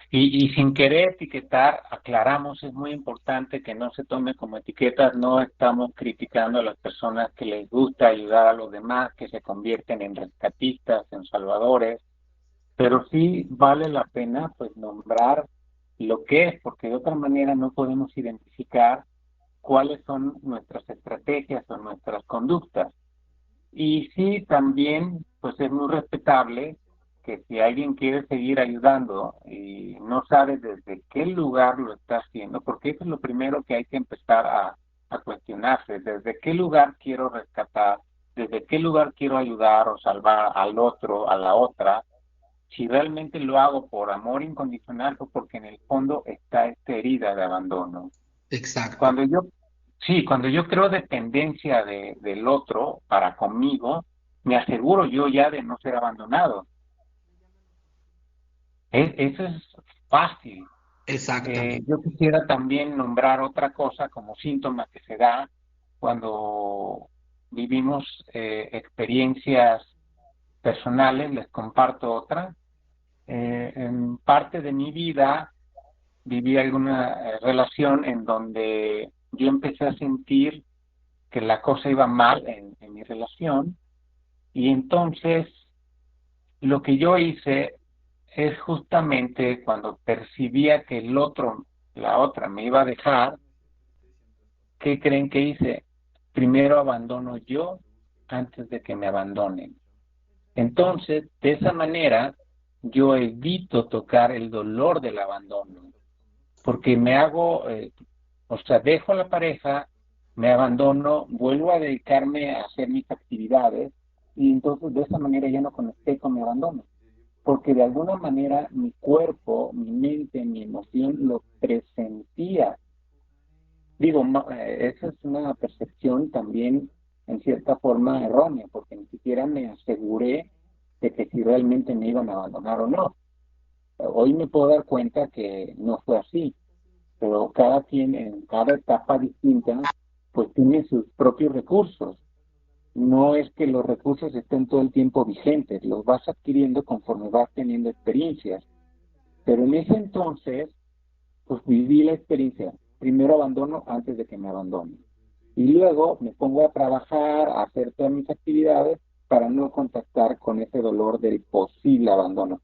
Y sin querer etiquetar, aclaramos, es muy importante que no se tome como etiquetas, no estamos criticando a las personas que les gusta ayudar a los demás, que se convierten en rescatistas, en salvadores, pero sí vale la pena pues nombrar lo que es, porque de otra manera no podemos identificar cuáles son nuestras estrategias o nuestras conductas. Y sí, también, pues es muy respetable que si alguien quiere seguir ayudando y no sabe desde qué lugar lo está haciendo, porque eso es lo primero que hay que empezar a cuestionarse, desde qué lugar quiero rescatar, desde qué lugar quiero ayudar o salvar al otro, a la otra, si realmente lo hago por amor incondicional o porque en el fondo está esta herida de abandono.
Exacto.
Cuando yo Sí, cuando yo creo dependencia del otro para conmigo, me aseguro yo ya de no ser abandonado. Eso es fácil.
Exactamente.
Yo quisiera también nombrar otra cosa como síntoma que se da cuando vivimos experiencias personales. Les comparto otra. En parte de mi vida viví alguna relación en donde yo empecé a sentir que la cosa iba mal en mi relación y entonces lo que yo hice es justamente cuando percibía que el otro, la otra me iba a dejar, ¿qué creen que hice? Primero abandono yo antes de que me abandonen. Entonces, de esa manera, yo evito tocar el dolor del abandono, porque me hago, o sea, dejo a la pareja, me abandono, vuelvo a dedicarme a hacer mis actividades y entonces de esa manera ya no conecté con mi abandono, porque de alguna manera mi cuerpo, mi mente, mi emoción lo presentía. Digo, esa es una percepción también en cierta forma errónea, porque ni siquiera me aseguré de que si realmente me iban a abandonar o no. Hoy me puedo dar cuenta que no fue así, pero cada quien en cada etapa distinta pues tiene sus propios recursos. No es que los recursos estén todo el tiempo vigentes, los vas adquiriendo conforme vas teniendo experiencias. Pero en ese entonces, pues viví la experiencia. Primero abandono antes de que me abandonen. Y luego me pongo a trabajar, a hacer todas mis actividades para no contactar con ese dolor del posible abandono.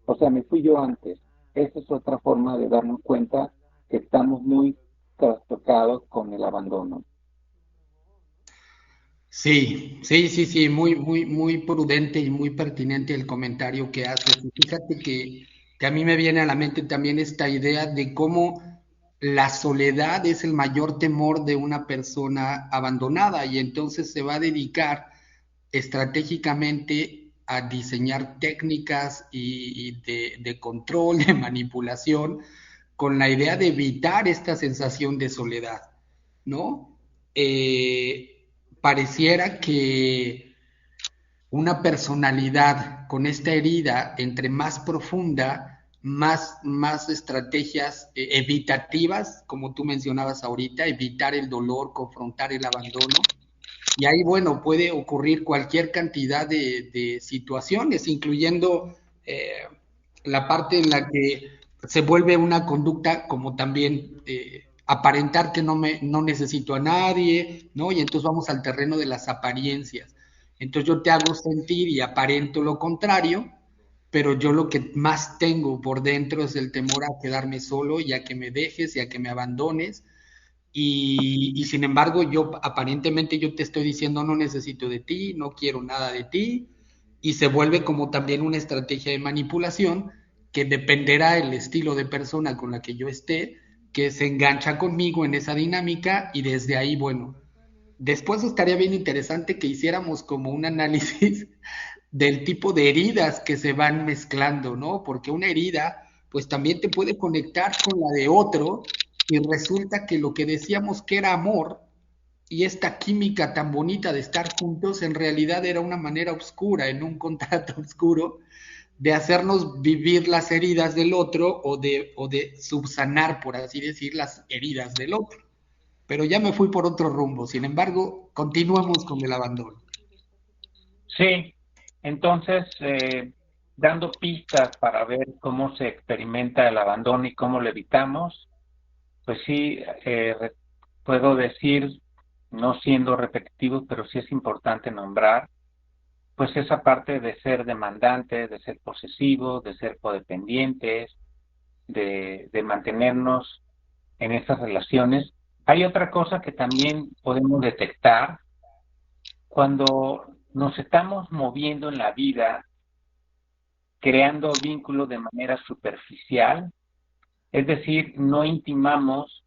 O sea, me fui yo antes. Esa es otra forma de darnos cuenta que estamos muy trastocados con el abandono.
Sí, sí, sí, sí, muy, muy, muy prudente y muy pertinente el comentario que haces. Y fíjate que a mí me viene a la mente también esta idea de cómo la soledad es el mayor temor de una persona abandonada y entonces se va a dedicar estratégicamente a diseñar técnicas y de control, de manipulación, con la idea de evitar esta sensación de soledad, ¿no? Pareciera que una personalidad con esta herida, entre más profunda, más estrategias evitativas, como tú mencionabas ahorita, evitar el dolor, confrontar el abandono. Y ahí, bueno, puede ocurrir cualquier cantidad de situaciones, incluyendo la parte en la que se vuelve una conducta como también aparentar que no necesito a nadie, ¿no? Y entonces vamos al terreno de las apariencias. Entonces yo te hago sentir y aparento lo contrario, pero yo lo que más tengo por dentro es el temor a quedarme solo y a que me dejes y a que me abandones. Y sin embargo, aparentemente yo te estoy diciendo no necesito de ti, no quiero nada de ti, y se vuelve como también una estrategia de manipulación que dependerá del estilo de persona con la que yo esté, que se engancha conmigo en esa dinámica y desde ahí, bueno, después estaría bien interesante que hiciéramos como un análisis del tipo de heridas que se van mezclando, ¿no? Porque una herida, pues también te puede conectar con la de otro y resulta que lo que decíamos que era amor y esta química tan bonita de estar juntos, en realidad era una manera oscura, en un contrato oscuro, de hacernos vivir las heridas del otro o de subsanar, por así decir, las heridas del otro. Pero ya me fui por otro rumbo, sin embargo, continuamos con el abandono.
Sí, entonces, dando pistas para ver cómo se experimenta el abandono y cómo lo evitamos, pues sí, puedo decir, no siendo repetitivo, pero sí es importante nombrar, pues esa parte de ser demandante, de ser posesivo, de ser codependientes, de mantenernos en esas relaciones. Hay otra cosa que también podemos detectar cuando nos estamos moviendo en la vida, creando vínculos de manera superficial, es decir, no intimamos,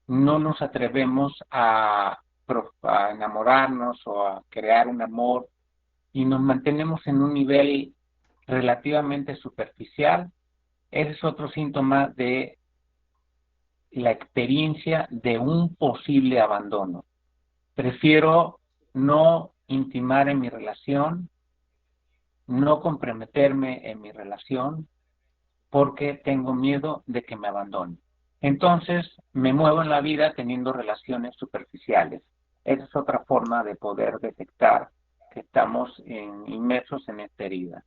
no nos atrevemos a enamorarnos o a crear un amor y nos mantenemos en un nivel relativamente superficial. Ese es otro síntoma de la experiencia de un posible abandono. Prefiero no intimar en mi relación, no comprometerme en mi relación, porque tengo miedo de que me abandone. Entonces, me muevo en la vida teniendo relaciones superficiales. Esa es otra forma de poder detectar que estamos inmersos en esta herida.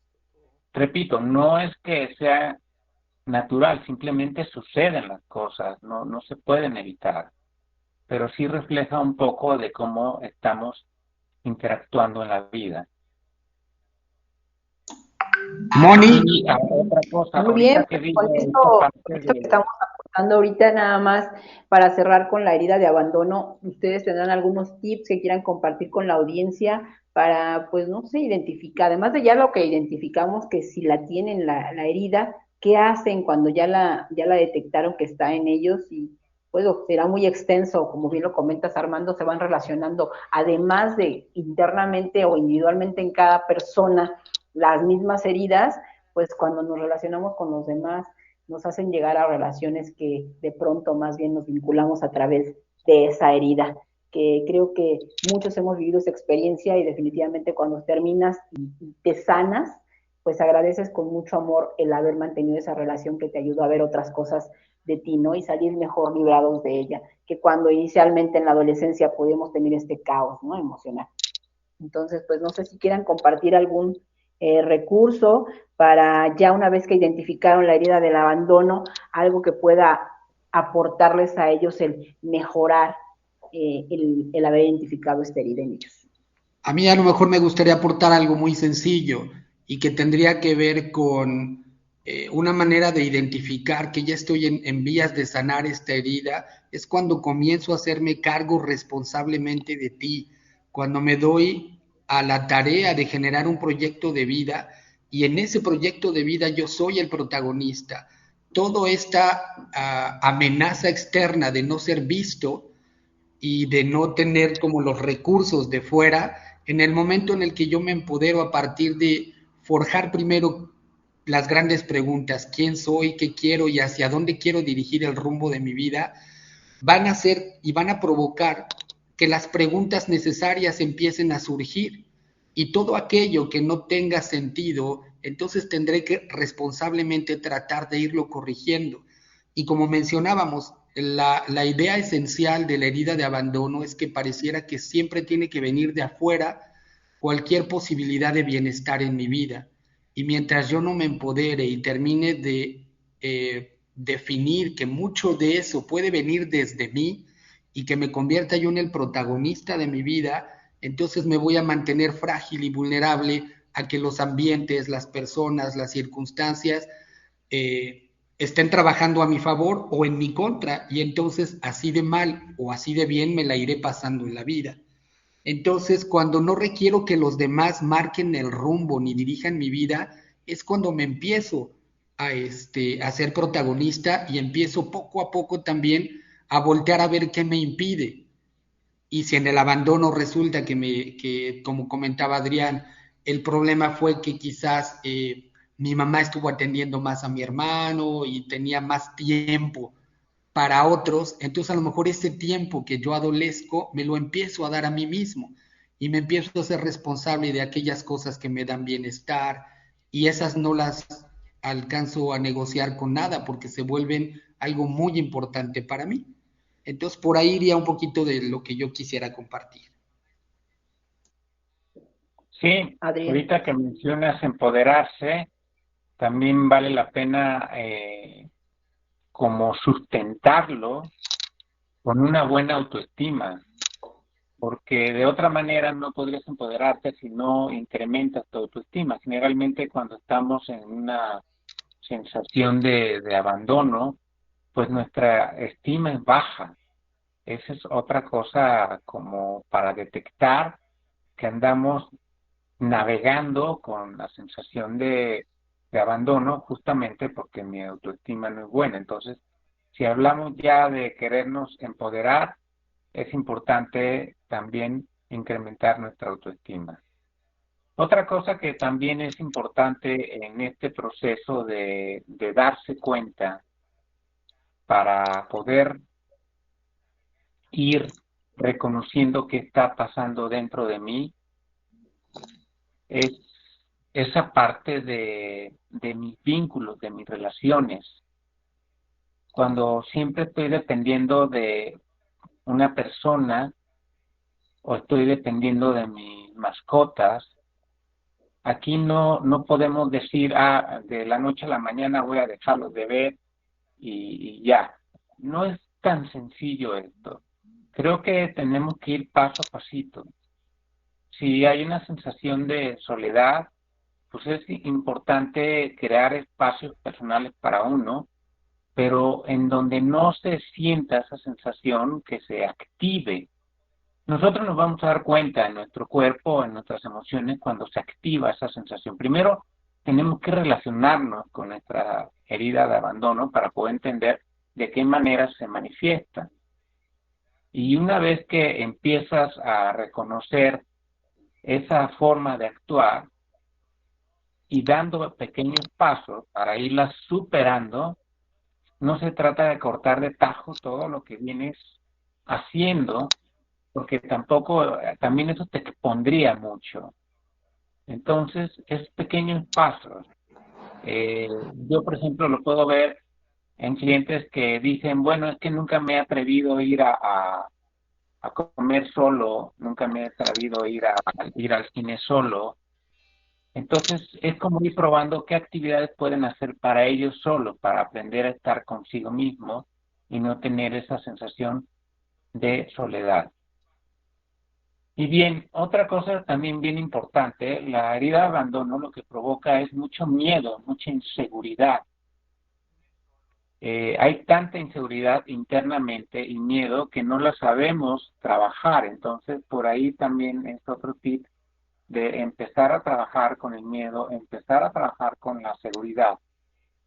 Repito, no es que sea natural, simplemente suceden las cosas, no se pueden evitar, pero sí refleja un poco de cómo estamos interactuando en la vida.
Moni.
Y otra cosa,
muy bien,
que
con esto que estamos aportando ahorita, nada más para cerrar con la herida de abandono, ustedes tendrán algunos tips que quieran compartir con la audiencia para, pues, no sé, identificar, además de ya lo que identificamos, que si la tienen la herida, ¿qué hacen cuando ya la detectaron que está en ellos? Y pues será muy extenso, como bien lo comentas, Armando, se van relacionando, además de internamente o individualmente en cada persona, las mismas heridas, pues cuando nos relacionamos con los demás, nos hacen llegar a relaciones que de pronto más bien nos vinculamos a través de esa herida, que creo que muchos hemos vivido esa experiencia y definitivamente cuando terminas y te sanas, pues agradeces con mucho amor el haber mantenido esa relación que te ayudó a ver otras cosas de ti, ¿no? Y salir mejor librados de ella, que cuando inicialmente en la adolescencia pudimos tener este caos, ¿no? Emocional. Entonces, pues no sé si quieran compartir algún recurso para ya una vez que identificaron la herida del abandono, algo que pueda aportarles a ellos el mejorar el haber identificado esta herida en ellos.
A mí a lo mejor me gustaría aportar algo muy sencillo y que tendría que ver con una manera de identificar que ya estoy en vías de sanar esta herida, es cuando comienzo a hacerme cargo responsablemente de ti, cuando me doy a la tarea de generar un proyecto de vida y en ese proyecto de vida yo soy el protagonista. Toda esta amenaza externa de no ser visto y de no tener como los recursos de fuera, en el momento en el que yo me empodero a partir de forjar primero las grandes preguntas, quién soy, qué quiero y hacia dónde quiero dirigir el rumbo de mi vida, van a hacer y van a provocar que las preguntas necesarias empiecen a surgir y todo aquello que no tenga sentido entonces tendré que responsablemente tratar de irlo corrigiendo. Y como mencionábamos, la idea esencial de la herida de abandono es que pareciera que siempre tiene que venir de afuera cualquier posibilidad de bienestar en mi vida. Y mientras yo no me empodere y termine de definir que mucho de eso puede venir desde mí y que me convierta yo en el protagonista de mi vida, entonces me voy a mantener frágil y vulnerable a que los ambientes, las personas, las circunstancias estén trabajando a mi favor o en mi contra, y entonces así de mal o así de bien me la iré pasando en la vida. Entonces, cuando no requiero que los demás marquen el rumbo ni dirijan mi vida, es cuando me empiezo a ser protagonista y empiezo poco a poco también a voltear a ver qué me impide. Y si en el abandono resulta que como comentaba Adrián, el problema fue que quizás mi mamá estuvo atendiendo más a mi hermano y tenía más tiempo para otros, entonces a lo mejor ese tiempo que yo adolezco me lo empiezo a dar a mí mismo y me empiezo a ser responsable de aquellas cosas que me dan bienestar, y esas no las alcanzo a negociar con nada porque se vuelven algo muy importante para mí. Entonces por ahí iría un poquito de lo que yo quisiera compartir.
Sí,
Adrián.
ahorita que mencionas empoderarse, también vale la pena como sustentarlo con una buena autoestima, porque de otra manera no podrías empoderarte si no incrementas tu autoestima. Generalmente cuando estamos en una sensación de abandono, pues nuestra estima es baja. Esa es otra cosa como para detectar que andamos navegando con la sensación de abandono, justamente porque mi autoestima no es buena. Entonces, si hablamos ya de querernos empoderar, es importante también incrementar nuestra autoestima. Otra cosa que también es importante en este proceso de darse cuenta para poder ir reconociendo qué está pasando dentro de mí es esa parte de mis vínculos, de mis relaciones. Cuando siempre estoy dependiendo de una persona o estoy dependiendo de mis mascotas, aquí no podemos decir, de la noche a la mañana voy a dejarlos de ver y ya. No es tan sencillo esto. Creo que tenemos que ir paso a pasito. Si hay una sensación de soledad, pues es importante crear espacios personales para uno, pero en donde no se sienta esa sensación, que se active. Nosotros nos vamos a dar cuenta en nuestro cuerpo, en nuestras emociones, cuando se activa esa sensación. Primero, tenemos que relacionarnos con nuestra herida de abandono para poder entender de qué manera se manifiesta. Y una vez que empiezas a reconocer esa forma de actuar y dando pequeños pasos para irla superando, no se trata de cortar de tajo todo lo que vienes haciendo, porque tampoco, también eso te expondría mucho. Entonces, es pequeños pasos. Yo, por ejemplo, lo puedo ver en clientes que dicen, bueno, es que nunca me he atrevido a ir a comer solo, nunca me he atrevido a ir al cine solo. Entonces, es como ir probando qué actividades pueden hacer para ellos solos, para aprender a estar consigo mismo y no tener esa sensación de soledad. Y bien, otra cosa también bien importante, la herida de abandono lo que provoca es mucho miedo, mucha inseguridad. Hay tanta inseguridad internamente y miedo que no la sabemos trabajar. Entonces, por ahí también es otro tip de empezar a trabajar con el miedo, empezar a trabajar con la seguridad.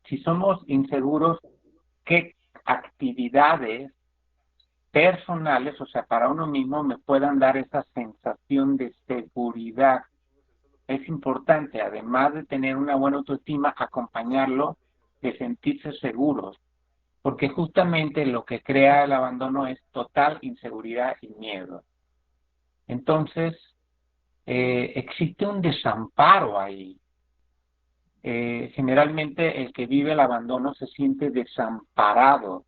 Si somos inseguros, ¿qué actividades personales, o sea, para uno mismo, me puedan dar esa sensación de seguridad? Es importante, además de tener una buena autoestima, acompañarlo de sentirse seguros, porque justamente lo que crea el abandono es total inseguridad y miedo. Entonces, existe un desamparo ahí. generalmente el que vive el abandono se siente desamparado.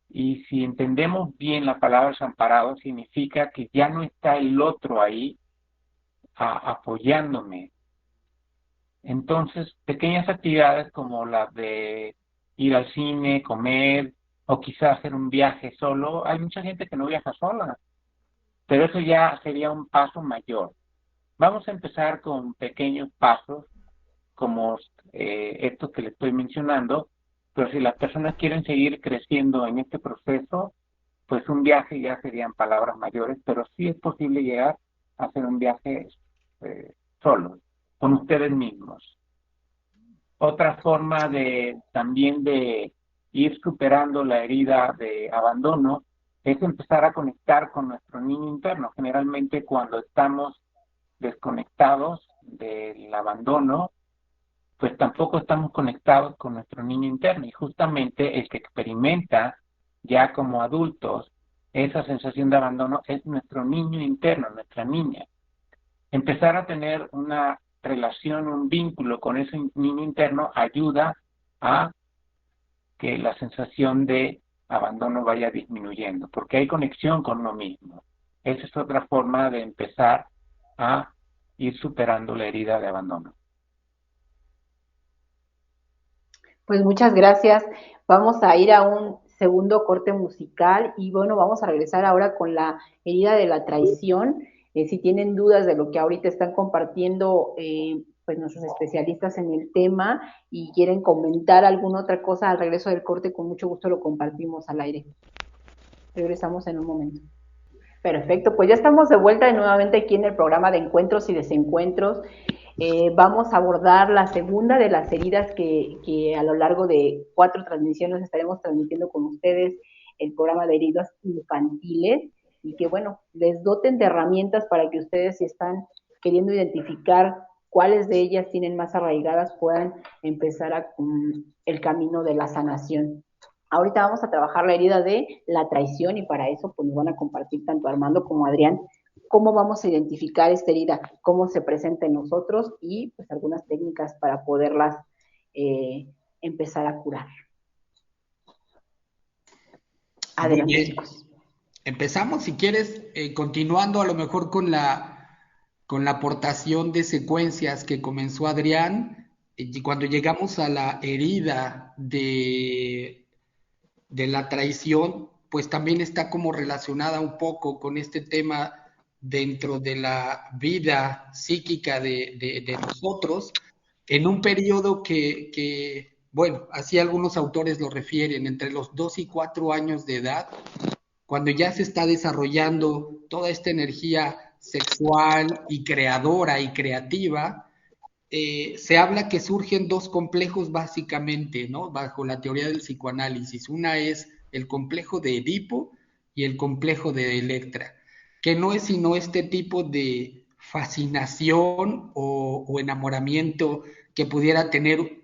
Y si entendemos bien la palabra desamparado, significa que ya no está el otro ahí apoyándome. Entonces, pequeñas actividades como las de ir al cine, comer, o quizás hacer un viaje solo. Hay mucha gente que no viaja sola, pero eso ya sería un paso mayor. Vamos a empezar con pequeños pasos, como estos que le estoy mencionando, pero si las personas quieren seguir creciendo en este proceso, pues un viaje ya serían palabras mayores, pero sí es posible llegar a hacer un viaje solo, con ustedes mismos. Otra forma también de ir superando la herida de abandono es empezar a conectar con nuestro niño interno. Generalmente cuando estamos desconectados del abandono, pues tampoco estamos conectados con nuestro niño interno. Y justamente el que experimenta ya como adultos esa sensación de abandono es nuestro niño interno, nuestra niña. Empezar a tener una relación, un vínculo con ese niño interno ayuda a que la sensación de abandono vaya disminuyendo, porque hay conexión con uno mismo. Esa es otra forma de empezar a ir superando la herida de abandono.
Pues muchas gracias. Vamos a ir a un segundo corte musical y bueno, vamos a regresar ahora con la herida de la traición. Si tienen dudas de lo que ahorita están compartiendo pues nuestros especialistas en el tema y quieren comentar alguna otra cosa al regreso del corte, con mucho gusto lo compartimos al aire. Regresamos en un momento. Perfecto, pues ya estamos de vuelta nuevamente aquí en el programa de Encuentros y Desencuentros. Vamos a abordar la segunda de las heridas que a lo largo de 4 transmisiones estaremos transmitiendo con ustedes, el programa de heridas infantiles, y que bueno, les doten de herramientas para que ustedes, si están queriendo identificar cuáles de ellas tienen más arraigadas, puedan empezar el camino de la sanación. Ahorita vamos a trabajar la herida de la traición y para eso pues nos van a compartir tanto Armando como Adrián cómo vamos a identificar esta herida, cómo se presenta en nosotros y pues algunas técnicas para poderlas empezar a curar. Adelante, chicos.
Empezamos, si quieres, continuando a lo mejor con la aportación de secuencias que comenzó Adrián, y cuando llegamos a la herida de la traición, pues también está como relacionada un poco con este tema dentro de la vida psíquica de nosotros, en un periodo que, bueno, así algunos autores lo refieren, entre los 2 y 4 años de edad, cuando ya se está desarrollando toda esta energía sexual y creadora y creativa, se habla que surgen 2 complejos básicamente, ¿no? Bajo la teoría del psicoanálisis. Una es el complejo de Edipo y el complejo de Electra, que no es sino este tipo de fascinación o enamoramiento que pudiera tener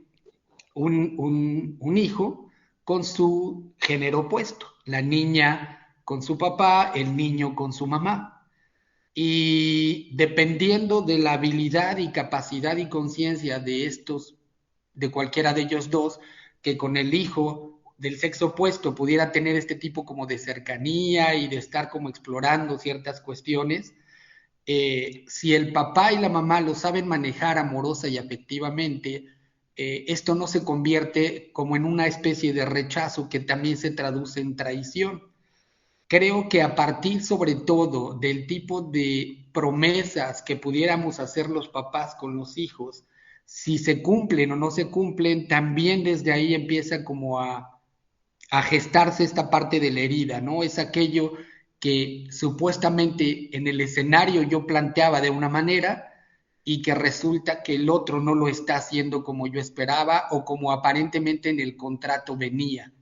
un hijo con su género opuesto, la niña con su papá, el niño con su mamá. Y dependiendo de la habilidad y capacidad y conciencia de cualquiera de ellos dos, que con el hijo del sexo opuesto pudiera tener este tipo como de cercanía y de estar como explorando ciertas cuestiones, si el papá y la mamá lo saben manejar amorosa y afectivamente, esto no se convierte como en una especie de rechazo que también se traduce en traición. Creo que a partir sobre todo del tipo de promesas que pudiéramos hacer los papás con los hijos, si se cumplen o no se cumplen, también desde ahí empieza como a gestarse esta parte de la herida, ¿no? Es aquello que supuestamente en el escenario yo planteaba de una manera y que resulta que el otro no lo está haciendo como yo esperaba o como aparentemente en el contrato venía,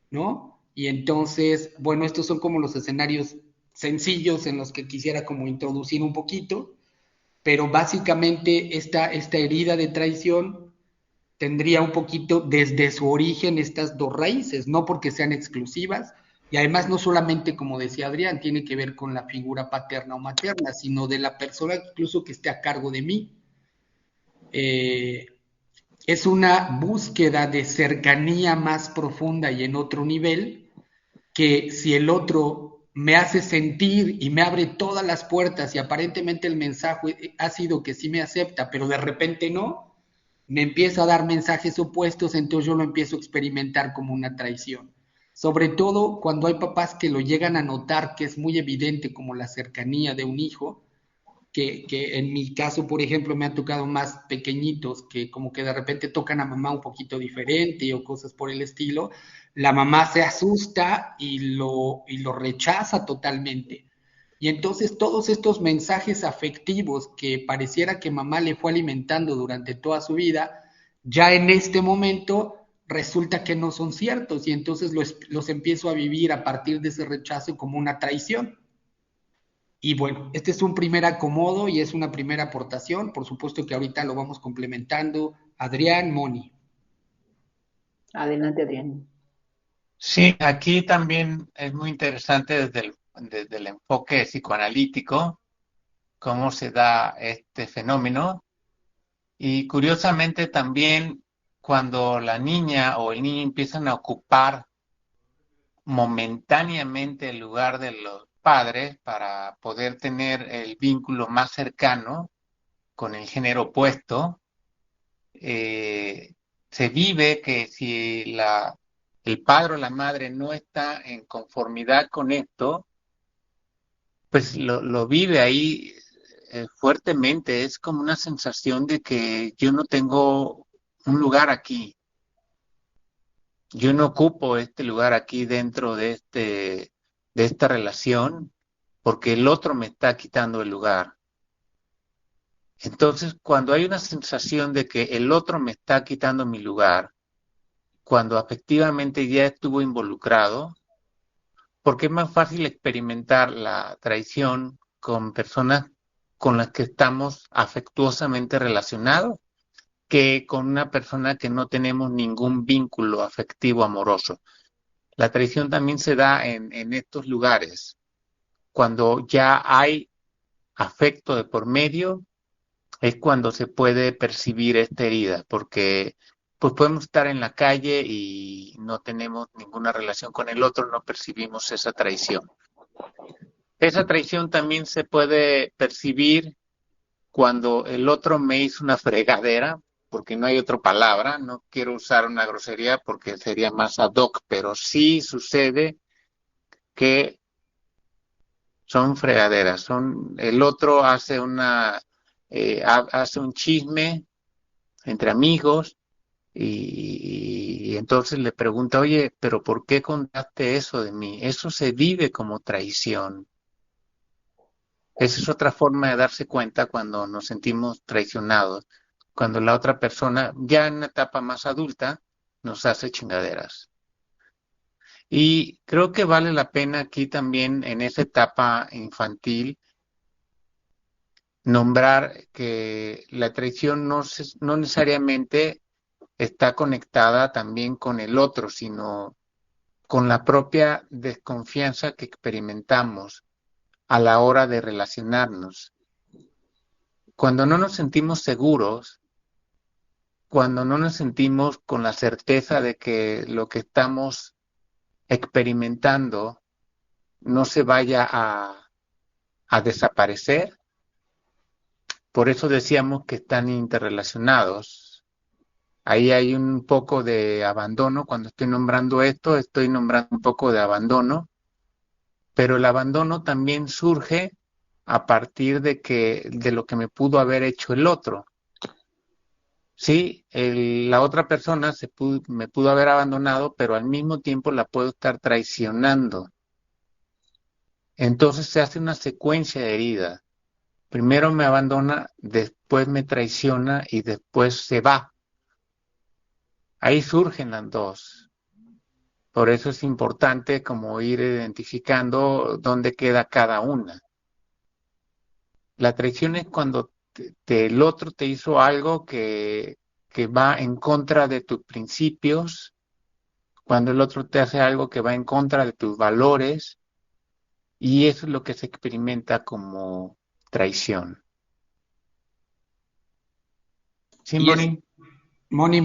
¿no? Y entonces, bueno, estos son como los escenarios sencillos en los que quisiera como introducir un poquito, pero básicamente esta herida de traición tendría un poquito desde su origen estas 2 raíces, no porque sean exclusivas, y además no solamente, como decía Adrián, tiene que ver con la figura paterna o materna, sino de la persona incluso que esté a cargo de mí. es una búsqueda de cercanía más profunda y en otro nivel, que si el otro me hace sentir y me abre todas las puertas y aparentemente el mensaje ha sido que sí me acepta, pero de repente no, me empieza a dar mensajes opuestos, entonces yo lo empiezo a experimentar como una traición. Sobre todo cuando hay papás que lo llegan a notar, que es muy evidente como la cercanía de un hijo, que en mi caso, por ejemplo, me han tocado más pequeñitos que como que de repente tocan a mamá un poquito diferente o cosas por el estilo, la mamá se asusta y lo rechaza totalmente. Y entonces todos estos mensajes afectivos que pareciera que mamá le fue alimentando durante toda su vida, ya en este momento resulta que no son ciertos y entonces los empiezo a vivir a partir de ese rechazo como una traición. Y bueno, este es un primer acomodo y es una primera aportación. Por supuesto que ahorita lo vamos complementando. Adrián, Moni.
Adelante, Adrián.
Sí, aquí también es muy interesante desde el enfoque psicoanalítico cómo se da este fenómeno. Y curiosamente también cuando la niña o el niño empiezan a ocupar momentáneamente el lugar de los padres para poder tener el vínculo más cercano con el género opuesto, eh, se vive que si el padre o la madre no está en conformidad con esto, pues lo vive ahí fuertemente. Es como una sensación de que yo no tengo un lugar aquí. Yo no ocupo este lugar aquí dentro de esta relación porque el otro me está quitando el lugar. Entonces, cuando hay una sensación de que el otro me está quitando mi lugar, cuando afectivamente ya estuvo involucrado, porque es más fácil experimentar la traición con personas con las que estamos afectuosamente relacionados que con una persona que no tenemos ningún vínculo afectivo amoroso. La traición también se da en estos lugares, cuando ya hay afecto de por medio, es cuando se puede percibir esta herida, porque pues podemos estar en la calle y no tenemos ninguna relación con el otro, no percibimos esa traición. Esa traición también se puede percibir cuando el otro me hizo una fregadera, porque no hay otra palabra, no quiero usar una grosería porque sería más ad hoc, pero sí sucede que son fregaderas, el otro hace hace un chisme entre amigos y entonces le pregunta, oye, pero ¿por qué contaste eso de mí? Eso se vive como traición. Esa es otra forma de darse cuenta cuando nos sentimos traicionados, cuando la otra persona, ya en una etapa más adulta, nos hace chingaderas. Y creo que vale la pena aquí también, en esa etapa infantil, nombrar que la traición no necesariamente está conectada también con el otro, sino con la propia desconfianza que experimentamos a la hora de relacionarnos. Cuando no nos sentimos seguros, cuando no nos sentimos con la certeza de que lo que estamos experimentando no se vaya a desaparecer, por eso decíamos que están interrelacionados. Ahí hay un poco de abandono. Cuando estoy nombrando esto, estoy nombrando un poco de abandono, pero el abandono también surge a partir de lo que me pudo haber hecho el otro. Sí, la otra persona me pudo haber abandonado, pero al mismo tiempo la puedo estar traicionando. Entonces se hace una secuencia de heridas. Primero me abandona, después me traiciona y después se va. Ahí surgen las dos. Por eso es importante como ir identificando dónde queda cada una. La traición es cuando el otro te hizo algo que va en contra de tus principios, cuando el otro te hace algo que va en contra de tus valores, y eso es lo que se experimenta como traición. ¿Sí,
Y es,
Bonnie?
Moni.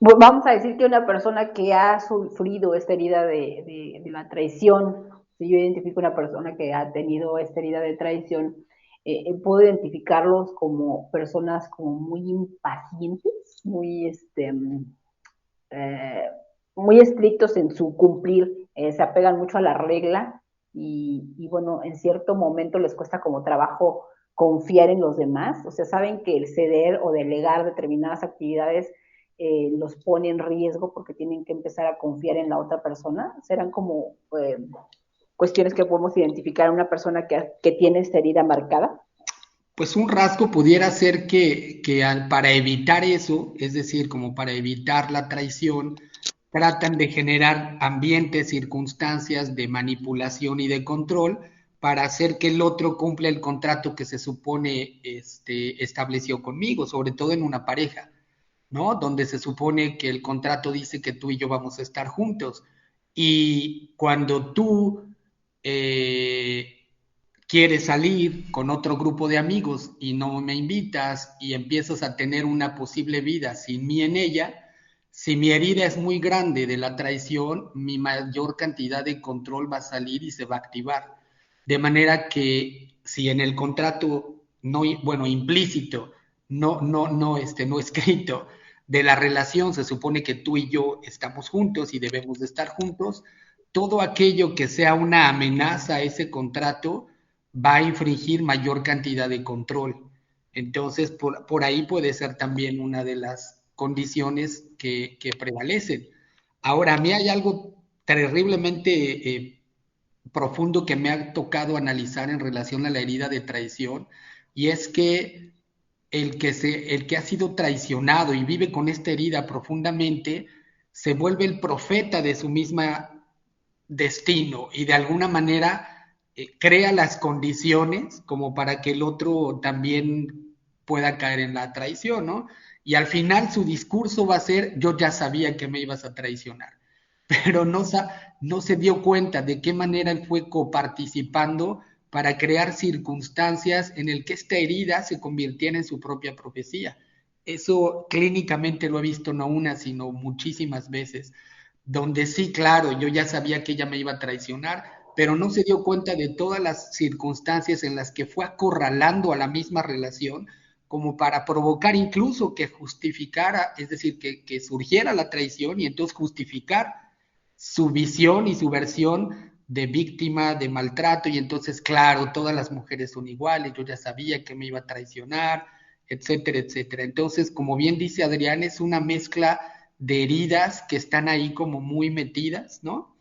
Vamos a decir que una persona que ha sufrido esta herida de la traición, si yo identifico una persona que ha tenido esta herida de traición, puedo identificarlos como personas como muy impacientes, eh, muy estrictos en su cumplir, se apegan mucho a la regla y bueno, en cierto momento les cuesta como trabajo confiar en los demás, o sea, saben que el ceder o delegar determinadas actividades los pone en riesgo porque tienen que empezar a confiar en la otra persona. Serán como cuestiones que podemos identificar en una persona que tiene esta herida marcada.
Pues un rasgo pudiera ser para evitar eso, es decir, como para evitar la traición, tratan de generar ambientes, circunstancias de manipulación y de control para hacer que el otro cumpla el contrato que se supone estableció conmigo, sobre todo en una pareja, ¿no? Donde se supone que el contrato dice que tú y yo vamos a estar juntos. Y cuando tú eh, quieres salir con otro grupo de amigos y no me invitas y empiezas a tener una posible vida sin mí en ella, si mi herida es muy grande de la traición, mi mayor cantidad de control va a salir y se va a activar. De manera que si en el contrato, no, bueno, implícito, no escrito, de la relación se supone que tú y yo estamos juntos y debemos de estar juntos, todo aquello que sea una amenaza a ese contrato va a infringir mayor cantidad de control. Entonces, por ahí puede ser también una de las condiciones que prevalecen. Ahora, a mí hay algo terriblemente profundo que me ha tocado analizar en relación a la herida de traición, y es que el que ha sido traicionado y vive con esta herida profundamente, se vuelve el profeta de su misma destino y de alguna manera crea las condiciones como para que el otro también pueda caer en la traición, ¿no? Y al final su discurso va a ser, yo ya sabía que me ibas a traicionar, pero no se dio cuenta de qué manera él fue coparticipando para crear circunstancias en el que esta herida se convirtiera en su propia profecía. Eso clínicamente lo he visto no una, sino muchísimas veces, donde sí, claro, yo ya sabía que ella me iba a traicionar, pero no se dio cuenta de todas las circunstancias en las que fue acorralando a la misma relación como para provocar incluso que justificara, es decir, que surgiera la traición y entonces justificar su visión y su versión de víctima, de maltrato, y entonces, claro, todas las mujeres son iguales, yo ya sabía que me iba a traicionar, etcétera, etcétera. Entonces, como bien dice Adrián, es una mezcla de heridas que están ahí como muy metidas, ¿no?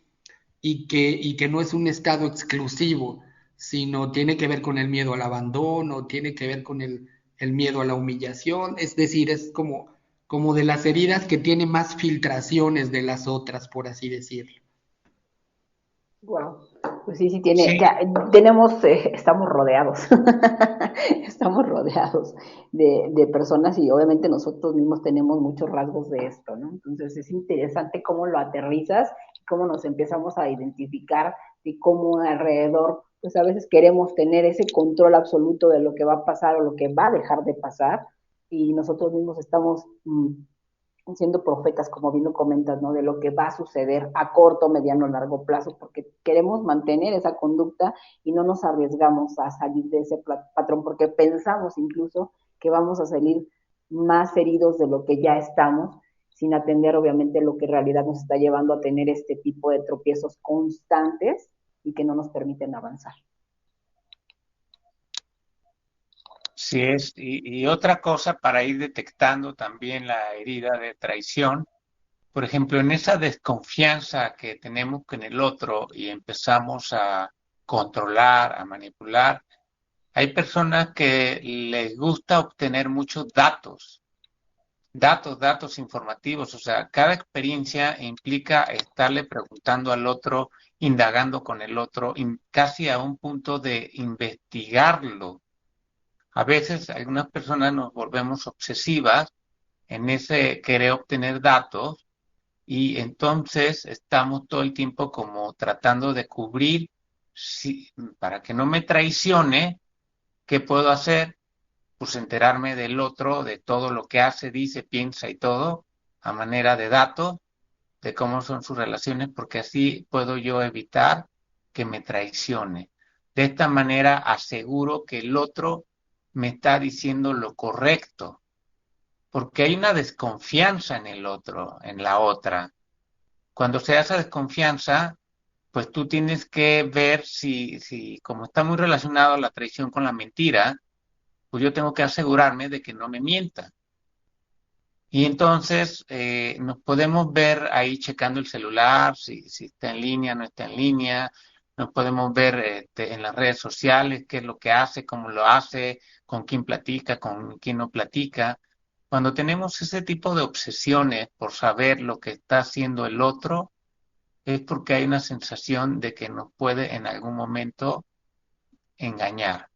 Y que no es un estado exclusivo, sino tiene que ver con el miedo al abandono, tiene que ver con el miedo a la humillación, es decir, es como de las heridas que tiene más filtraciones de las otras, por así decirlo.
Wow. Pues sí, sí tiene,
Sí,
ya tenemos, estamos rodeados, estamos rodeados de personas y obviamente nosotros mismos tenemos muchos rasgos de esto, ¿no? Entonces es interesante cómo lo aterrizas, cómo nos empezamos a identificar y cómo alrededor, pues a veces queremos tener ese control absoluto de lo que va a pasar o lo que va a dejar de pasar y nosotros mismos estamos siendo profetas, como bien lo comentas, ¿no? De lo que va a suceder a corto, mediano, largo plazo, porque queremos mantener esa conducta y no nos arriesgamos a salir de ese patrón, porque pensamos incluso que vamos a salir más heridos de lo que ya estamos, sin atender obviamente lo que en realidad nos está llevando a tener este tipo de tropiezos constantes y que no nos permiten avanzar.
sí es. Y otra cosa para ir detectando también la herida de traición, por ejemplo, en esa desconfianza que tenemos con el otro y empezamos a controlar, a manipular, hay personas que les gusta obtener muchos datos informativos. O sea, cada experiencia implica estarle preguntando al otro, indagando con el otro, casi a un punto de investigarlo. A veces algunas personas nos volvemos obsesivas en ese querer obtener datos y entonces estamos todo el tiempo como tratando de cubrir para que no me traicione, ¿qué puedo hacer? pues enterarme del otro, de todo lo que hace, dice, piensa y todo, a manera de dato, de cómo son sus relaciones, porque así puedo yo evitar que me traicione. De esta manera aseguro que el otro me está diciendo lo correcto, porque hay una desconfianza en el otro, en la otra. Cuando se da esa desconfianza, pues tú tienes que ver si, como está muy relacionado la traición con la mentira, pues yo tengo que asegurarme de que no me mienta. Y entonces nos podemos ver ahí checando el celular, si está en línea, no está en línea, nos podemos ver en las redes sociales, qué es lo que hace, cómo lo hace, con quién platica, con quién no platica. Cuando tenemos ese tipo de obsesiones por saber lo que está haciendo el otro, es porque hay una sensación de que nos puede en algún momento engañar.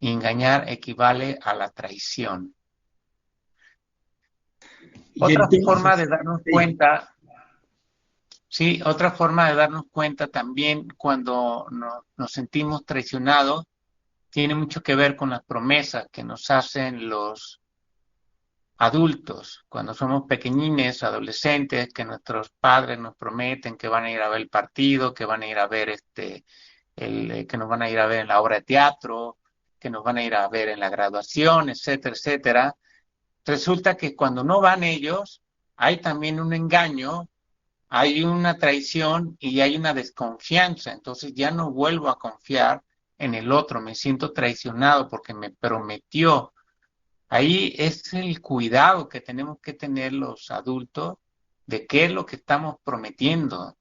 Y engañar equivale a la traición.
Y
Otra forma de
entonces,
darnos
sí,
cuenta, sí, otra forma de darnos cuenta también cuando nos sentimos traicionados tiene mucho que ver con las promesas que nos hacen los adultos, cuando somos pequeñines, adolescentes, que nuestros padres nos prometen que van a ir a ver el partido, que van a ir a ver que nos van a ir a ver en la obra de teatro, que nos van a ir a ver en la graduación, etcétera, etcétera. Resulta que cuando no van ellos, hay también un engaño, hay una traición y hay una desconfianza. Entonces ya no vuelvo a confiar en el otro, me siento traicionado porque me prometió. Ahí es el cuidado que tenemos que tener los adultos de qué es lo que estamos prometiendo,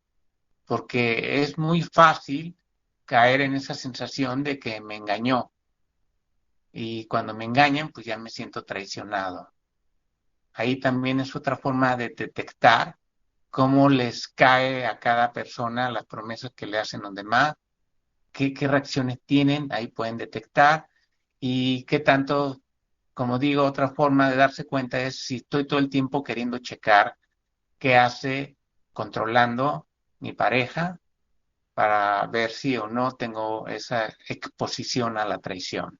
porque es muy fácil caer en esa sensación de que me engañó. Y cuando me engañan, pues ya me siento traicionado. Ahí también es otra forma de detectar cómo les cae a cada persona las promesas que le hacen los demás, qué reacciones tienen, ahí pueden detectar y qué tanto, como digo, otra forma de darse cuenta es si estoy todo el tiempo queriendo checar qué hace controlando mi pareja para ver si o no tengo esa exposición a la traición.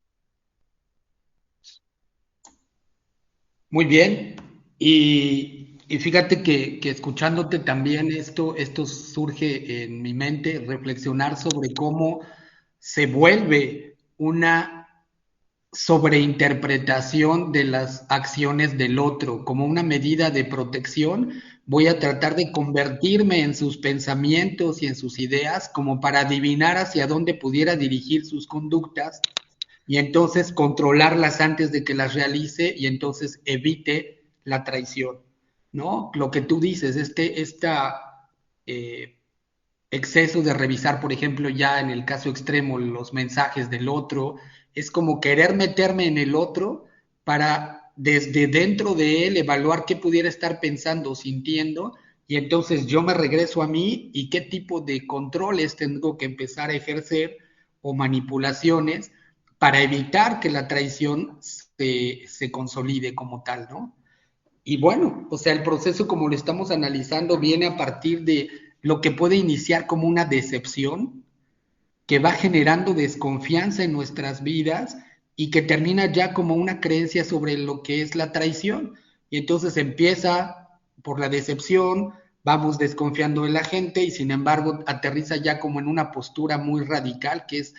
muy bien. Y fíjate que escuchándote también esto surge en mi mente, reflexionar sobre cómo se vuelve una sobreinterpretación de las acciones del otro como una medida de protección. Voy a tratar de convertirme en sus pensamientos y en sus ideas como para adivinar hacia dónde pudiera dirigir sus conductas y entonces controlarlas antes de que las realice y entonces evite la traición, ¿no? Lo que tú dices, eh, exceso de revisar, por ejemplo, ya en el caso extremo, los mensajes del otro, es como querer meterme en el otro para desde dentro de él evaluar qué pudiera estar pensando o sintiendo, y entonces yo me regreso a mí y qué tipo de controles tengo que empezar a ejercer o manipulaciones para evitar que la traición se consolide como tal, ¿no? Y bueno, o sea, el proceso como lo estamos analizando viene a partir de lo que puede iniciar como una decepción que va generando desconfianza en nuestras vidas y que termina ya como una creencia sobre lo que es la traición. Y entonces empieza por la decepción, vamos desconfiando de la gente y sin embargo aterriza ya como en una postura muy radical que es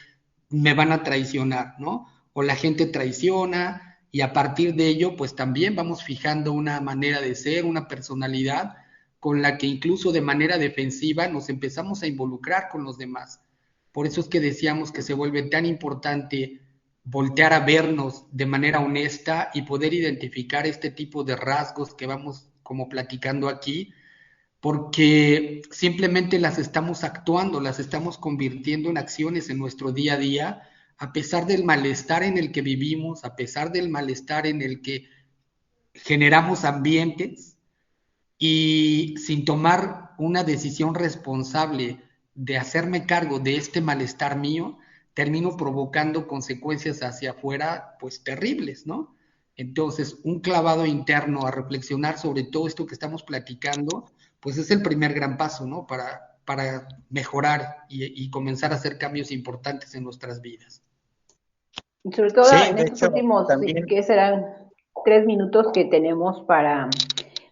me van a traicionar, ¿no? O la gente traiciona y a partir de ello pues también vamos fijando una manera de ser, una personalidad con la que incluso de manera defensiva nos empezamos a involucrar con los demás. Por eso es que decíamos que se vuelve tan importante voltear a vernos de manera honesta y poder identificar este tipo de rasgos que vamos como platicando aquí, porque simplemente las estamos actuando, las estamos convirtiendo en acciones en nuestro día a día, a pesar del malestar en el que vivimos, a pesar del malestar en el que generamos ambientes y sin tomar una decisión responsable de hacerme cargo de este malestar mío, termino provocando consecuencias hacia afuera, pues terribles, ¿no? Entonces, un clavado interno a reflexionar sobre todo esto que estamos platicando, pues es el primer gran paso, ¿no? Para mejorar y comenzar a hacer cambios importantes en nuestras vidas.
Y sobre todo
Sí,
en
de
estos
hecho,
últimos,
también,
que serán 3 minutos que tenemos para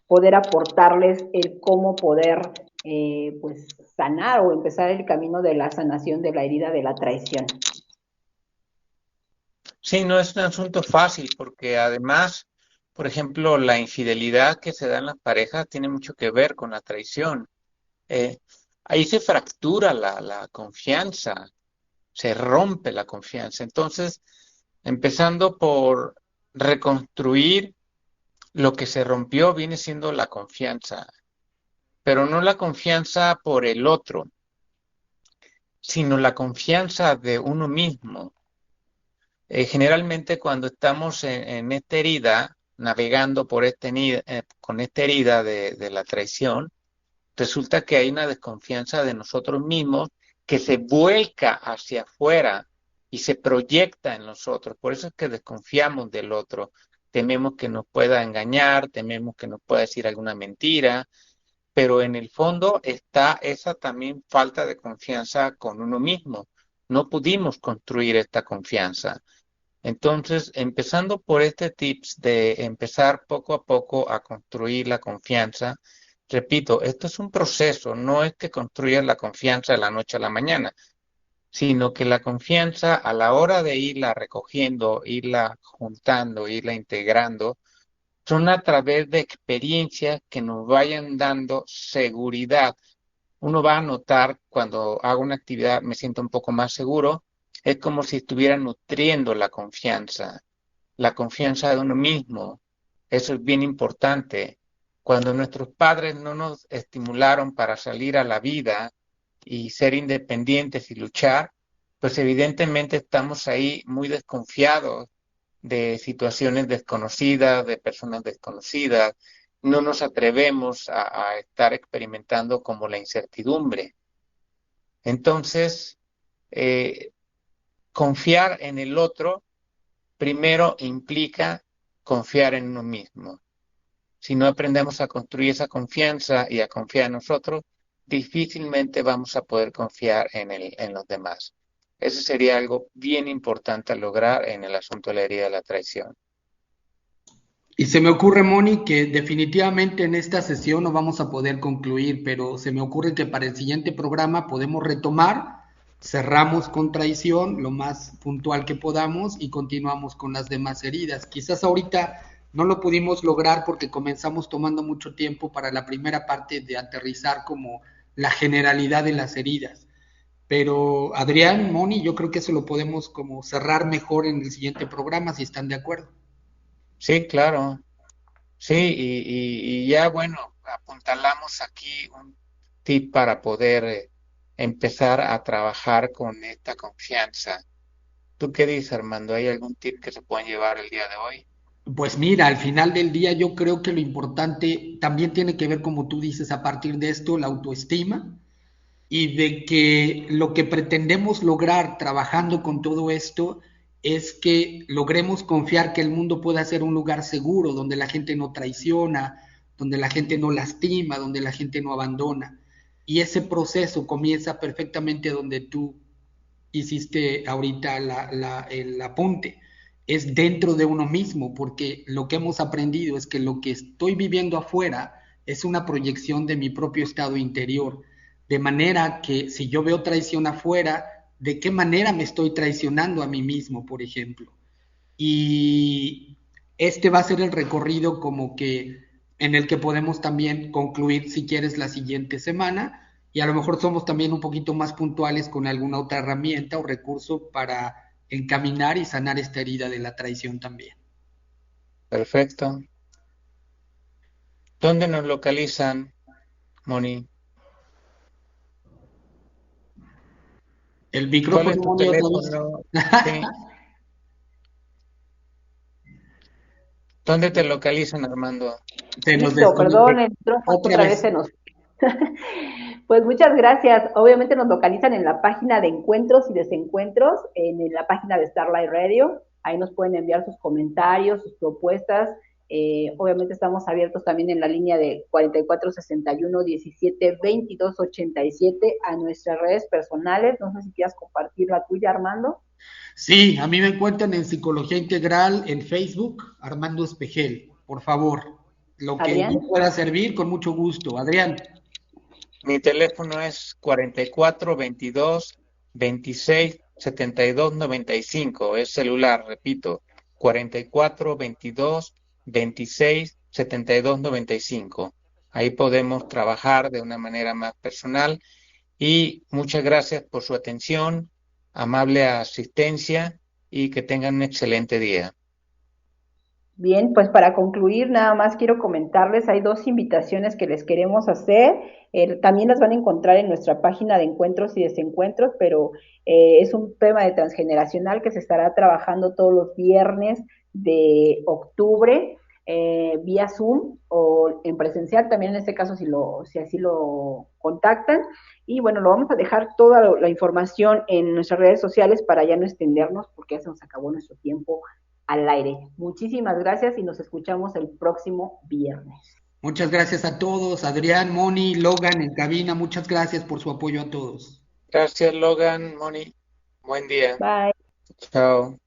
poder aportarles el cómo poder pues sanar o empezar el camino de la sanación de la herida de la traición.
sí, no es un asunto fácil porque además, por ejemplo, la infidelidad que se da en las parejas tiene mucho que ver con la traición. Eh, Ahí se fractura la confianza, se rompe la confianza. Entonces, empezando por reconstruir lo que se rompió, viene siendo la confianza, pero no la confianza por el otro, sino la confianza de uno mismo. Generalmente cuando estamos en esta herida, navegando por con esta herida de la traición, resulta que hay una desconfianza de nosotros mismos que se vuelca hacia afuera y se proyecta en nosotros. Por eso es que desconfiamos del otro. Tememos que nos pueda engañar, tememos que nos pueda decir alguna mentira, pero en el fondo está esa también falta de confianza con uno mismo. No pudimos construir esta confianza. Entonces, empezando por este tips de empezar poco a poco a construir la confianza, repito, esto es un proceso, no es que construyas la confianza de la noche a la mañana, sino que la confianza a la hora de irla recogiendo, irla juntando, irla integrando, son a través de experiencias que nos vayan dando seguridad. Uno va a notar cuando hago una actividad, me siento un poco más seguro, es como si estuviera nutriendo la confianza de uno mismo. Eso es bien importante. Cuando nuestros padres no nos estimularon para salir a la vida y ser independientes y luchar, pues evidentemente estamos ahí muy desconfiados de situaciones desconocidas, de personas desconocidas. No nos atrevemos a estar experimentando como la incertidumbre. Entonces, eh, confiar en el otro primero implica confiar en uno mismo. Si no aprendemos a construir esa confianza y a confiar en nosotros, difícilmente vamos a poder confiar en los demás. Eso sería algo bien importante a lograr en el asunto de la herida de la traición.
Y se me ocurre, Moni, que definitivamente en esta sesión no vamos a poder concluir, pero se me ocurre que para el siguiente programa podemos retomar, cerramos con traición lo más puntual que podamos y continuamos con las demás heridas. Quizás ahorita no lo pudimos lograr porque comenzamos tomando mucho tiempo para la primera parte de aterrizar como la generalidad de las heridas. Pero Adrián, Moni, yo creo que eso lo podemos como cerrar mejor en el siguiente programa, si están de acuerdo.
Sí, claro. Sí, y ya bueno, apuntalamos aquí un tip para poder empezar a trabajar con esta confianza. ¿Tú qué dices, Armando? ¿Hay algún tip que se puedan llevar el día de hoy?
Pues mira, al final del día yo creo que lo importante también tiene que ver, como tú dices, a partir de esto, la autoestima y de que lo que pretendemos lograr trabajando con todo esto es que logremos confiar que el mundo pueda ser un lugar seguro, donde la gente no traiciona, donde la gente no lastima, donde la gente no abandona. Y ese proceso comienza perfectamente donde tú hiciste ahorita el apunte, es dentro de uno mismo, porque lo que hemos aprendido es que lo que estoy viviendo afuera es una proyección de mi propio estado interior, de manera que si yo veo traición afuera, ¿de qué manera me estoy traicionando a mí mismo, por ejemplo? Y este va a ser el recorrido como que en el que podemos también concluir, si quieres, la siguiente semana, y a lo mejor somos también un poquito más puntuales con alguna otra herramienta o recurso para encaminar y sanar esta herida de la traición también.
Perfecto. ¿Dónde nos localizan, Moni?
El
¿Cuál
micrófono,
es tu
Moni, otra vez.
teléfono? Sí. ¿Dónde te localizan, Armando?
Se nos
Listo,
desconectó
perdón, el micrófono
otra
otra vez
vez.
se nos... Pues muchas gracias. Obviamente nos localizan en la página de encuentros y desencuentros, en la página de Starlight Radio. Ahí nos pueden enviar sus comentarios, sus propuestas, Obviamente estamos abiertos también en la línea de 4461-17-22-87 a nuestras redes personales. No sé si quieras compartir la tuya, Armando.
Sí, a mí me encuentran en Psicología Integral en Facebook, Armando Espejel, por favor. Lo que yo
Adrián.
pueda servir, con mucho gusto. Adrián.
Mi teléfono es 44 22 26 72 95. Es celular, repito, 44 22 26 72 95. Ahí podemos trabajar de una manera más personal y muchas gracias por su atención, amable asistencia y que tengan un excelente día.
Bien, pues para concluir, nada más quiero comentarles, hay dos invitaciones que les queremos hacer. También las van a encontrar en nuestra página de encuentros y desencuentros, pero es un tema de transgeneracional que se estará trabajando todos los viernes de octubre, vía Zoom o en presencial, también en este caso si así lo contactan. Y bueno, lo vamos a dejar toda la información en nuestras redes sociales para ya no extendernos, porque ya se nos acabó nuestro tiempo al aire. Muchísimas gracias y nos escuchamos el próximo viernes.
Muchas gracias a todos. Adrián, Moni, Logan en cabina, muchas gracias por su apoyo a todos.
Gracias, Logan, Moni. Buen día.
Bye.
Chao.